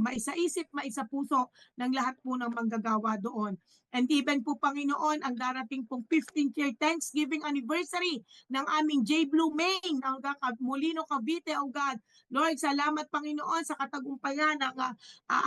maisa-isip, maisa-puso ng lahat po ng manggagawa doon. And even po, Panginoon, ang darating pong 15th year Thanksgiving anniversary ng aming J. Blue Main, ang Molino, Cavite, O God. Lord, salamat, Panginoon, sa katagumpayan ng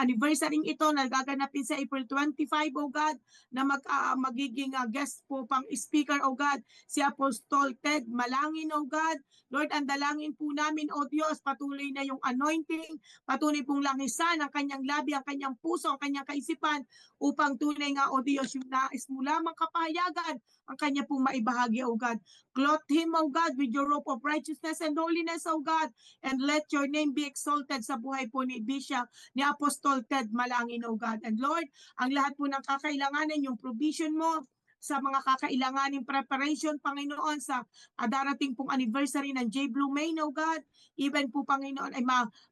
anniversary ito na gaganapin sa April 25, O God, na magiging guest po pang speaker, O God, si Apostol Ted Malangin, O God. Lord, ang dalangin po namin, O Diyos, patuloy na yung anointing, patuloy pong langisan ang kanyang labi, ang kanyang puso, ang kanyang kaisipan, upang tunay nga, O Diyos, yung nais mo lamang kapahayagan ang kanya pong maibahagi, O God. Clothe him, O God, with your robe of righteousness and holiness, O God, and let your name be exalted sa buhay po ni Bishop, ni Apostol Ted Malangin, O God. And Lord, ang lahat po ng kakailanganin, yung provision mo, sa mga kakailanganing preparation, Panginoon, sa darating pong anniversary ng J. Blue Main, O God, even po, Panginoon, ay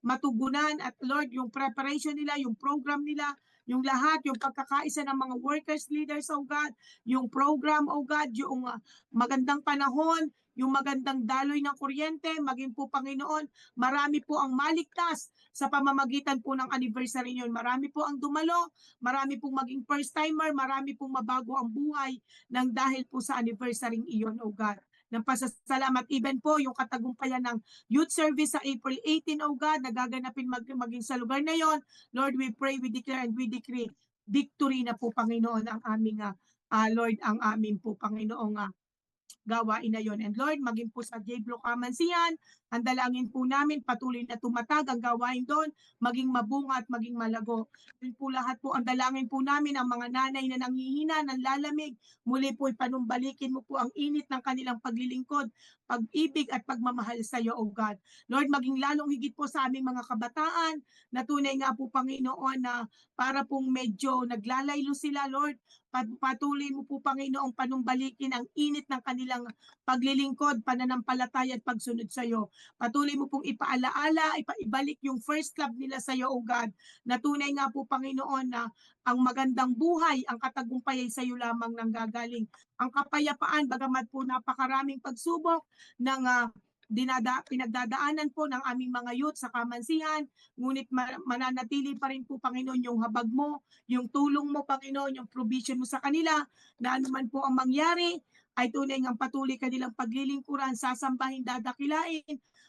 matugunan at Lord, yung preparation nila, yung program nila, yung lahat, yung pagkakaisa ng mga workers, leaders, oh God, yung program, oh God, yung magandang panahon, yung magandang daloy ng kuryente, maging po Panginoon, marami po ang maligtas sa pamamagitan po ng anniversary niyon. Marami po ang dumalo, marami pong maging first timer, marami pong mabago ang buhay ng dahil po sa anniversary iyon, oh God. Ng pasasalamat, even po yung katagumpayan ng youth service sa April 18, oh God, nagaganapin maging sa lugar na yon. Lord, we pray, we declare, and we decree victory na po, Panginoon, ang aming, Lord, ang aming po, Panginoong gawain na yon. And Lord, maging po sa J. Blue Kamansian, ang dalangin po namin, patuloy na tumatag ang gawain doon, maging mabunga at maging malago. Yun po lahat po, ang dalangin po namin, ang mga nanay na nanghihina, nanlalamig, muli po ipanumbalikin mo po ang init ng kanilang paglilingkod, pag-ibig at pagmamahal sa iyo, O God. Lord, maging lalong higit po sa aming mga kabataan, na tunay nga po, Panginoon, na para pong medyo naglalaylo sila, Lord, patuloy mo po, Panginoong, panumbalikin ang init ng kanilang paglilingkod, pananampalataya at pagsunod sa iyo. Patuloy mo pong ipaalaala, ipaibalik yung first love nila sa iyo, O God, na tunay nga po, Panginoon, na ang magandang buhay, ang katagumpay ay sa iyo lamang nanggagaling. Ang kapayapaan, bagamat po napakaraming pagsubok ng pinagdadaanan po ng aming mga youth sa Kamansihan, ngunit mananatili pa rin po, Panginoon, yung habag mo, yung tulong mo, Panginoon, yung provision mo sa kanila, na anuman po ang mangyari, ay tunay ngang patuloy kanilang paglilingkuran, sasambahin, dadakilain,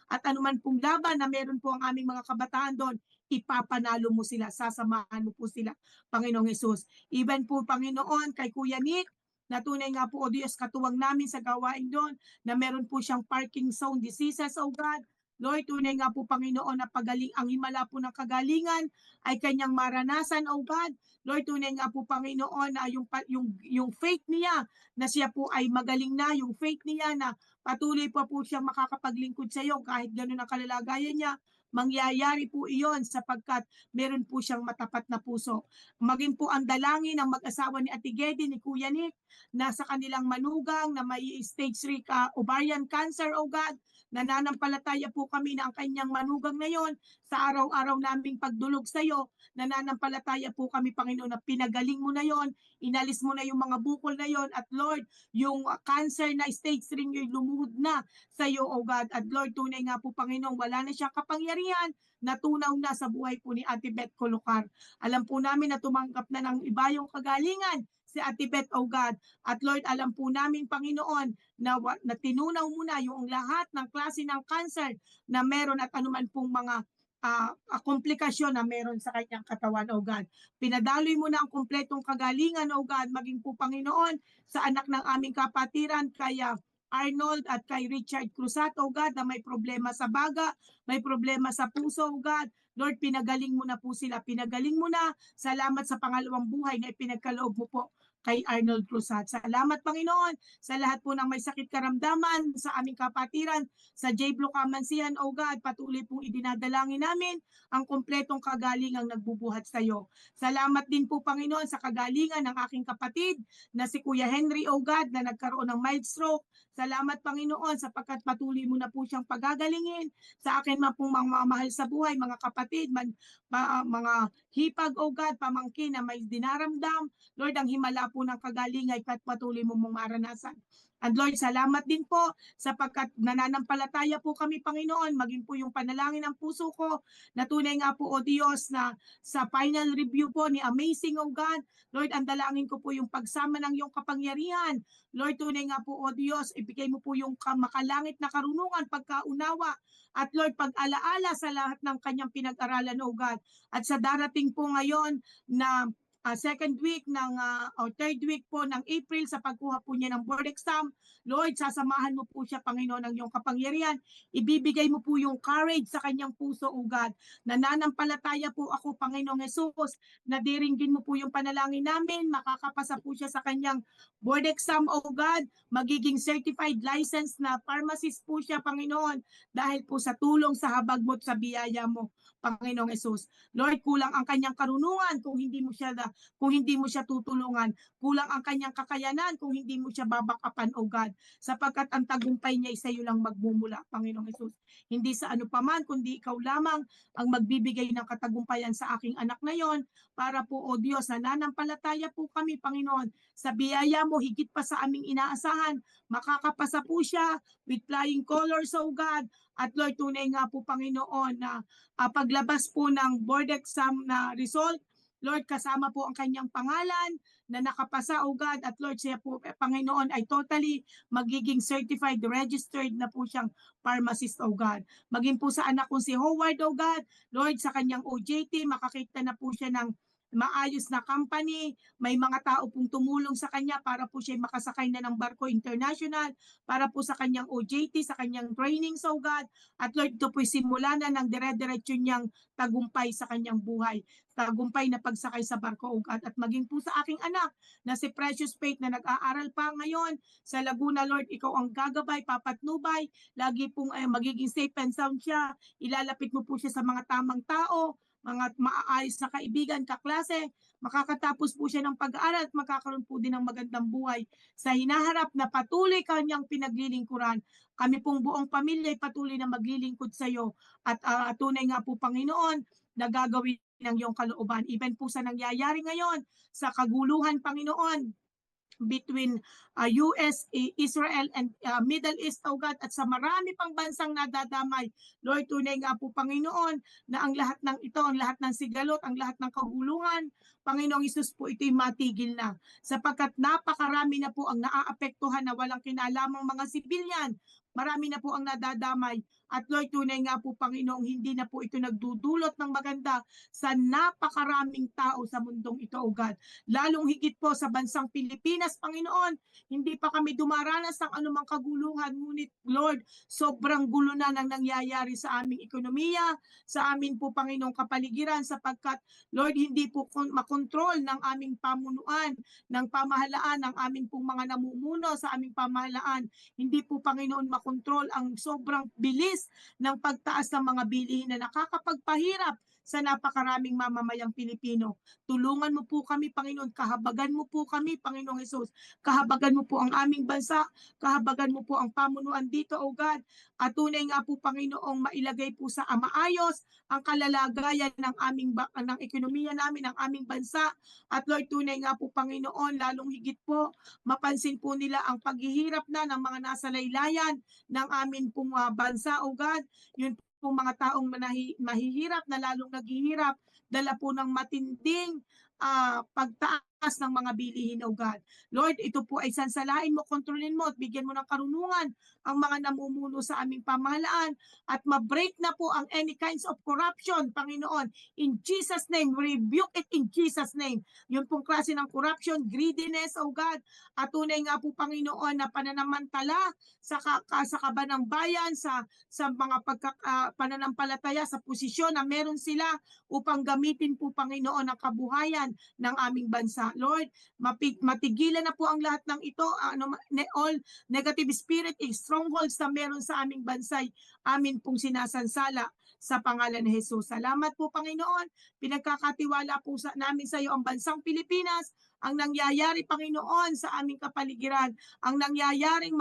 at anuman pong laban na meron po ang aming mga kabataan doon, ipapanalo mo sila, sasamahan mo po sila, Panginoong Jesus. Even po, Panginoon, kay Kuya Nick, na tunay nga po, O Diyos, katuwang namin sa gawain doon, na meron po siyang parking zone diseases, O God. Lord, tunay nga po, Panginoon, na pagaling, ang himala po ng kagalingan ay kanyang maranasan, O God. Lord, tunay nga po, Panginoon, na yung faith niya, na siya po ay magaling na, yung faith niya na patuloy pa po siyang makakapaglingkod sa iyo, kahit gano'n ang kalalagayan niya, mangyayari po iyon sapagkat meron po siyang matapat na puso. Maging po ang dalangin ng mag-asawa ni Ate Gedi, ni Kuya Nick, na sa kanilang manugang na may stage 3 ovarian cancer, O God, nananampalataya po kami na ang kanyang manugang na yon, sa araw-araw naming pagdulog sa iyo, nananampalataya po kami, Panginoon, na pinagaling mo na yon, inalis mo na yung mga bukol na yon, at Lord, yung cancer na stage 3 yung lumuhod na sa iyo, O God. At Lord, tunay nga po, Panginoon, wala na siyang kapangyarihan, natunaw na sa buhay po ni Ate Beth Colocar. Alam po namin na tumanggap na ng iba yung kagalingan si Ate Beth, O God. At Lord, alam po namin, Panginoon, na tinunaw mo na yung lahat ng klase ng cancer na meron at anuman pong mga komplikasyon na meron sa kanyang katawan, O God. Pinadaloy mo na ang kumpletong kagalingan, O God, maging po, Panginoon, sa anak ng aming kapatiran, kaya Arnold at kay Richard Cruzat, O God, na may problema sa baga, may problema sa puso, O God. Lord, pinagaling mo na po sila, pinagaling mo na. Salamat sa pangalawang buhay na ipinagkaloob mo po kay Arnold Cruzat. Salamat, Panginoon, sa lahat po ng may sakit karamdaman sa aming kapatiran, sa J. Blue Kamansihan, O God, patuloy pong idinadalangin namin ang kumpletong kagalingang nagbubuhat sa iyo. Salamat din po, Panginoon, sa kagalingan ng aking kapatid na si Kuya Henry, O God, na nagkaroon ng mild stroke. Salamat, Panginoon, sapagkat patuloy mo na po siyang pagagalingin. Sa akin man pong mga mahal sa buhay, mga kapatid, mga hipag, O God, pamangkin na may dinaramdam, Lord, ang himala po ng kagalingan at patuloy mo mong maranasan. And Lord, salamat din po sapagkat nananampalataya po kami, Panginoon, maging po yung panalangin ng puso ko, na tunay nga po, O Diyos, na sa final review po ni Amazing, O God, Lord, ang dalangin ko po yung pagsama ng iyong kapangyarihan. Lord, tunay nga po, O Diyos, ibigay mo po yung makalangit na karunungan, pagkaunawa, at Lord, pag-alaala sa lahat ng kanyang pinag-aralan, O God. At sa darating po ngayon na second week o third week po ng April sa pagkuha po niya ng board exam. Lord, sasamahan mo po siya, Panginoon, ng iyong kapangyarihan. Ibibigay mo po yung courage sa kanyang puso, O God. Nananampalataya po ako, Panginoong Jesus, na diringgin mo po yung panalangin namin. Makakapasa po siya sa kanyang board exam, O God. Magiging certified licensed na pharmacist po siya, Panginoon, dahil po sa tulong, sa habag mo, sa biyaya mo, Panginoong Jesus. Lord, kulang ang kanyang karunungan kung hindi mo siya tutulungan. Kulang ang kanyang kakayanan kung hindi mo siya babakapan, O God. Sapagkat ang tagumpay niya ay sa iyo lang magmumula, Panginoong Jesus. Hindi sa ano paman, kundi ikaw lamang ang magbibigay ng katagumpayan sa aking anak na yon. Para po, O Diyos, nananampalataya po kami, Panginoon, sa biyaya mo higit pa sa aming inaasahan. Makakapasa po siya with flying colors, O God. At Lord, tunay nga po, Panginoon, na paglabas po ng board exam na result, Lord, kasama po ang kanyang pangalan na nakapasa, O God, at Lord, siya po, Panginoon, ay totally magiging certified, registered na po siyang pharmacist, O God. Maging po sa anak kong si Howard, O God, Lord, sa kanyang OJT, makakita na po siya ng maayos na company, may mga tao pong tumulong sa kanya para po siya makasakay na ng barko international, para po sa kanyang OJT, sa kanyang training, so God. At Lord, ito po'y simula na ng dire-diretso niyang tagumpay sa kanyang buhay. Tagumpay na pagsakay sa barko, O God. At maging po sa aking anak na si Precious Faith na nag-aaral pa ngayon sa Laguna, Lord, ikaw ang gagabay, papatnubay, lagi pong magiging safe and sound siya. Ilalapit mo po siya sa mga tamang tao, mga maaayos na kaibigan, kaklase, makakatapos po siya ng pag-aaral at magkakaroon po din ng magandang buhay sa hinaharap na patuloy kanyang pinaglilingkuran. Kami pong buong pamilya ay patuloy na maglilingkod sa iyo at tunay nga po, Panginoon, na gagawin ng iyong kalooban. Even po sa nangyayari ngayon sa kaguluhan, Panginoon, between US, Israel, and Middle East, O God, at sa marami pang bansang nadadamay. Lord, tunay nga po, Panginoon, na ang lahat ng ito, ang lahat ng sigalot, ang lahat ng kaguluhan, Panginoong Isus po, ito'y matigil na. Sapagkat napakarami na po ang naaapektuhan na walang kinalamang mga sibilyan. Marami na po ang nadadamay. At Lord, tunay nga po, Panginoong, hindi na po ito nagdudulot ng maganda sa napakaraming tao sa mundong ito, O God. Lalong higit po sa bansang Pilipinas, Panginoon, hindi pa kami dumaranas ng anumang kaguluhan. Ngunit, Lord, sobrang gulo na ng nangyayari sa aming ekonomiya, sa amin po, Panginoong kapaligiran, sapagkat, Lord, hindi po makontrol ng aming pamunuan, ng pamahalaan, ng aming pong mga namumuno sa aming pamahalaan. Hindi po, Panginoon, makontrol ang sobrang bilis ng pagtaas ng mga bilihin na nakakapagpahirap sa napakaraming mamamayang Pilipino. Tulungan mo po kami, Panginoon. Kahabagan mo po kami, Panginoong Jesus. Kahabagan mo po ang aming bansa. Kahabagan mo po ang pamunuan dito, O God. At tunay nga po, Panginoong, mailagay po sa maayos ang kalalagayan ng ekonomiya namin, ng aming bansa. At Lord, tunay nga po, Panginoon, lalong higit po, mapansin po nila ang paghihirap na ng mga nasa laylayan ng amin pong bansa, O God. Yun po mga taong mahihirap na lalong naghihirap, dala po ng matinding pagtaas ng mga bilihin, O God. Lord, ito po ay sansalain mo, kontrolin mo at bigyan mo ng karunungan ang mga namumuno sa aming pamahalaan at ma-break na po ang any kinds of corruption, Panginoon. In Jesus' name, rebuke it in Jesus' name. Yun pong klase ng corruption, greediness, O God. At tunay nga po, Panginoon, na pananamantala sa kaban ng bayan, sa mga pananampalataya, sa posisyon na meron sila upang gamitin po, Panginoon, ang kabuhayan ng aming bansa. Lord, matigilan na po ang lahat ng ito, all negative spirit, strongholds na meron sa aming bansay, amin pong sinasansala sa pangalan ni Jesus. Salamat po, Panginoon. Pinagkakatiwala po namin sa iyo ang bansang Pilipinas, ang nangyayari, Panginoon, sa aming kapaligiran, ang nangyayaring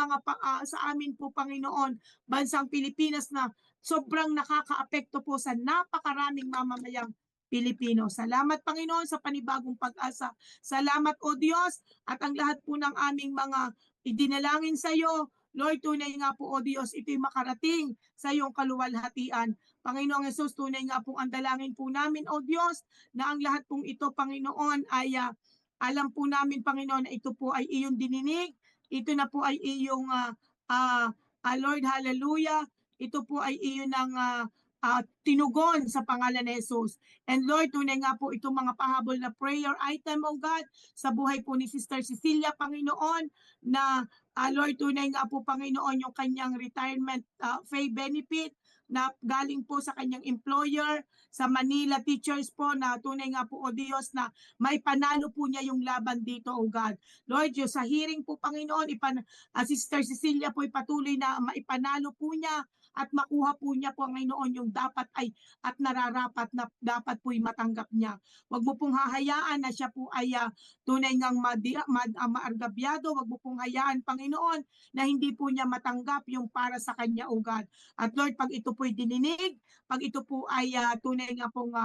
sa amin po, Panginoon, bansang Pilipinas na sobrang nakakaapekto po sa napakaraming mamamayang Pilipino. Salamat, Panginoon, sa panibagong pag-asa. Salamat, O Diyos, at ang lahat po ng aming mga idinalangin sa iyo, Lord, tunay nga po, O Diyos, ito'y makarating sa iyong kaluwalhatian. Panginoong Jesus, tunay nga po ang dalangin po namin, O Diyos, na ang lahat pong ito, Panginoon, ay alam po namin, Panginoon, na ito po ay iyong dininig. Ito na po ay iyong Lord, hallelujah. Ito po ay iyon ng tinugon sa pangalan ni Jesus. And Lord, tunay nga po itong mga pahabol na prayer item, O God, sa buhay po ni Sister Cecilia, Panginoon, na Lord, tunay nga po, Panginoon, yung kanyang retirement pay benefit na galing po sa kanyang employer, sa Manila Teachers po, na tunay nga po, O Diyos, na may panalo po niya yung laban dito, O God. Lord, yung sa hearing po, Panginoon, Sister Cecilia po patuloy na maipanalo po niya at makuha po niya po, Panginoon, yung dapat ay at nararapat na dapat po'y matanggap niya. Huwag mo pong hahayaan na siya po ay tunay ngang maargabyado. Huwag mo pong hayaan, Panginoon, na hindi po niya matanggap yung para sa kanya, O God. At Lord, pag ito po'y dininig, pag ito po ay tunay nga pong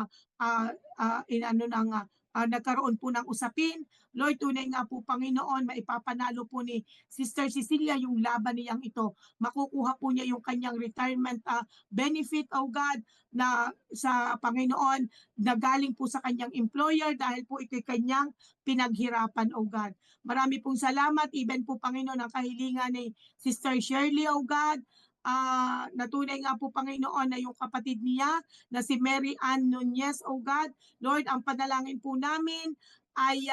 nagkaroon po ng usapin, Lord, tunay nga po, Panginoon, maipapanalo po ni Sister Cecilia yung laban niyang ito. Makukuha po niya yung kanyang retirement benefit, O God, na sa Panginoon, na galing po sa kanyang employer dahil po ito'y kanyang pinaghirapan, O God. Marami pong salamat, even po, Panginoon, ang kahilingan ni Sister Shirley, O God, natunay nga po, Panginoon, na yung kapatid niya na si Mary Ann Nunez, O God. Lord, ang panalangin po namin ay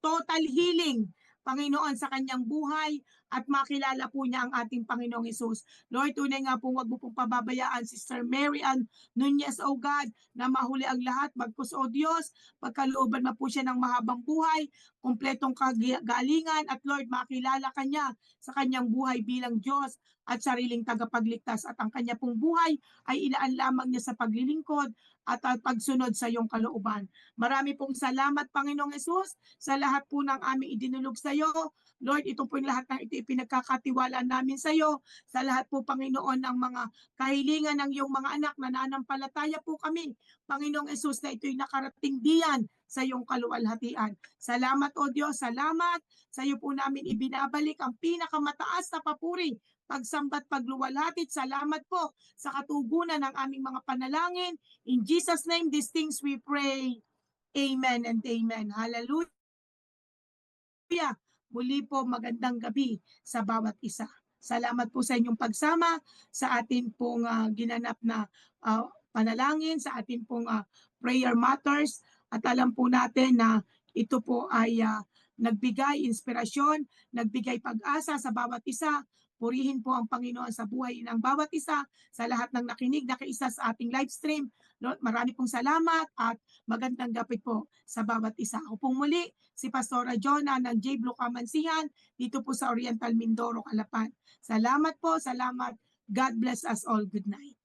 total healing, Panginoon, sa kanyang buhay at makilala po niya ang ating Panginoong Hesus. Lord, tunay nga po, wag mo pong pababayaan Sister Mary Ann Nunez, O God, na mahuli ang lahat. Bagkus, O Diyos, pagkalooban na po siya ng mahabang buhay, kumpletong kagalingan, at Lord, makilala kanya sa kanyang buhay bilang Diyos at sariling tagapagligtas, at ang kanya pong buhay ay ilaan lamang niya sa paglilingkod at pagsunod sa iyong kalooban. Marami pong salamat, Panginoong Hesus, sa lahat po ng aming idinulog sa iyo. Lord, ito po yung lahat ng ito ipinagkakatiwala namin sa iyo. Sa lahat po, Panginoon, ng mga kahilingan ng iyong mga anak, nananampalataya po kami, Panginoong Hesus, na ito'y nakarating diyan sa iyong kaluwalhatian. Salamat, O Diyos, salamat. Sa iyo po namin ibinabalik ang pinakamataas na papuri, pagsambat, pagluwalhati. Salamat po sa katugunan ng aming mga panalangin. In Jesus' name, these things we pray. Amen and amen. Hallelujah. Muli po, magandang gabi sa bawat isa. Salamat po sa inyong pagsama sa atin pong ginanap na panalangin, sa atin pong prayer matters. At alam po natin na ito po ay nagbigay inspirasyon, nagbigay pag-asa sa bawat isa. Purihin po ang Panginoon sa buhay ng bawat isa, sa lahat ng nakinig, nakiisa sa ating live stream. Lord, marami pong salamat at magandang gabi po sa bawat isa. Ako pong muli, si Pastora Jonah ng J. Blue Kamansihan, dito po sa Oriental Mindoro, Calapan. Salamat po, salamat. God bless us all. Good night.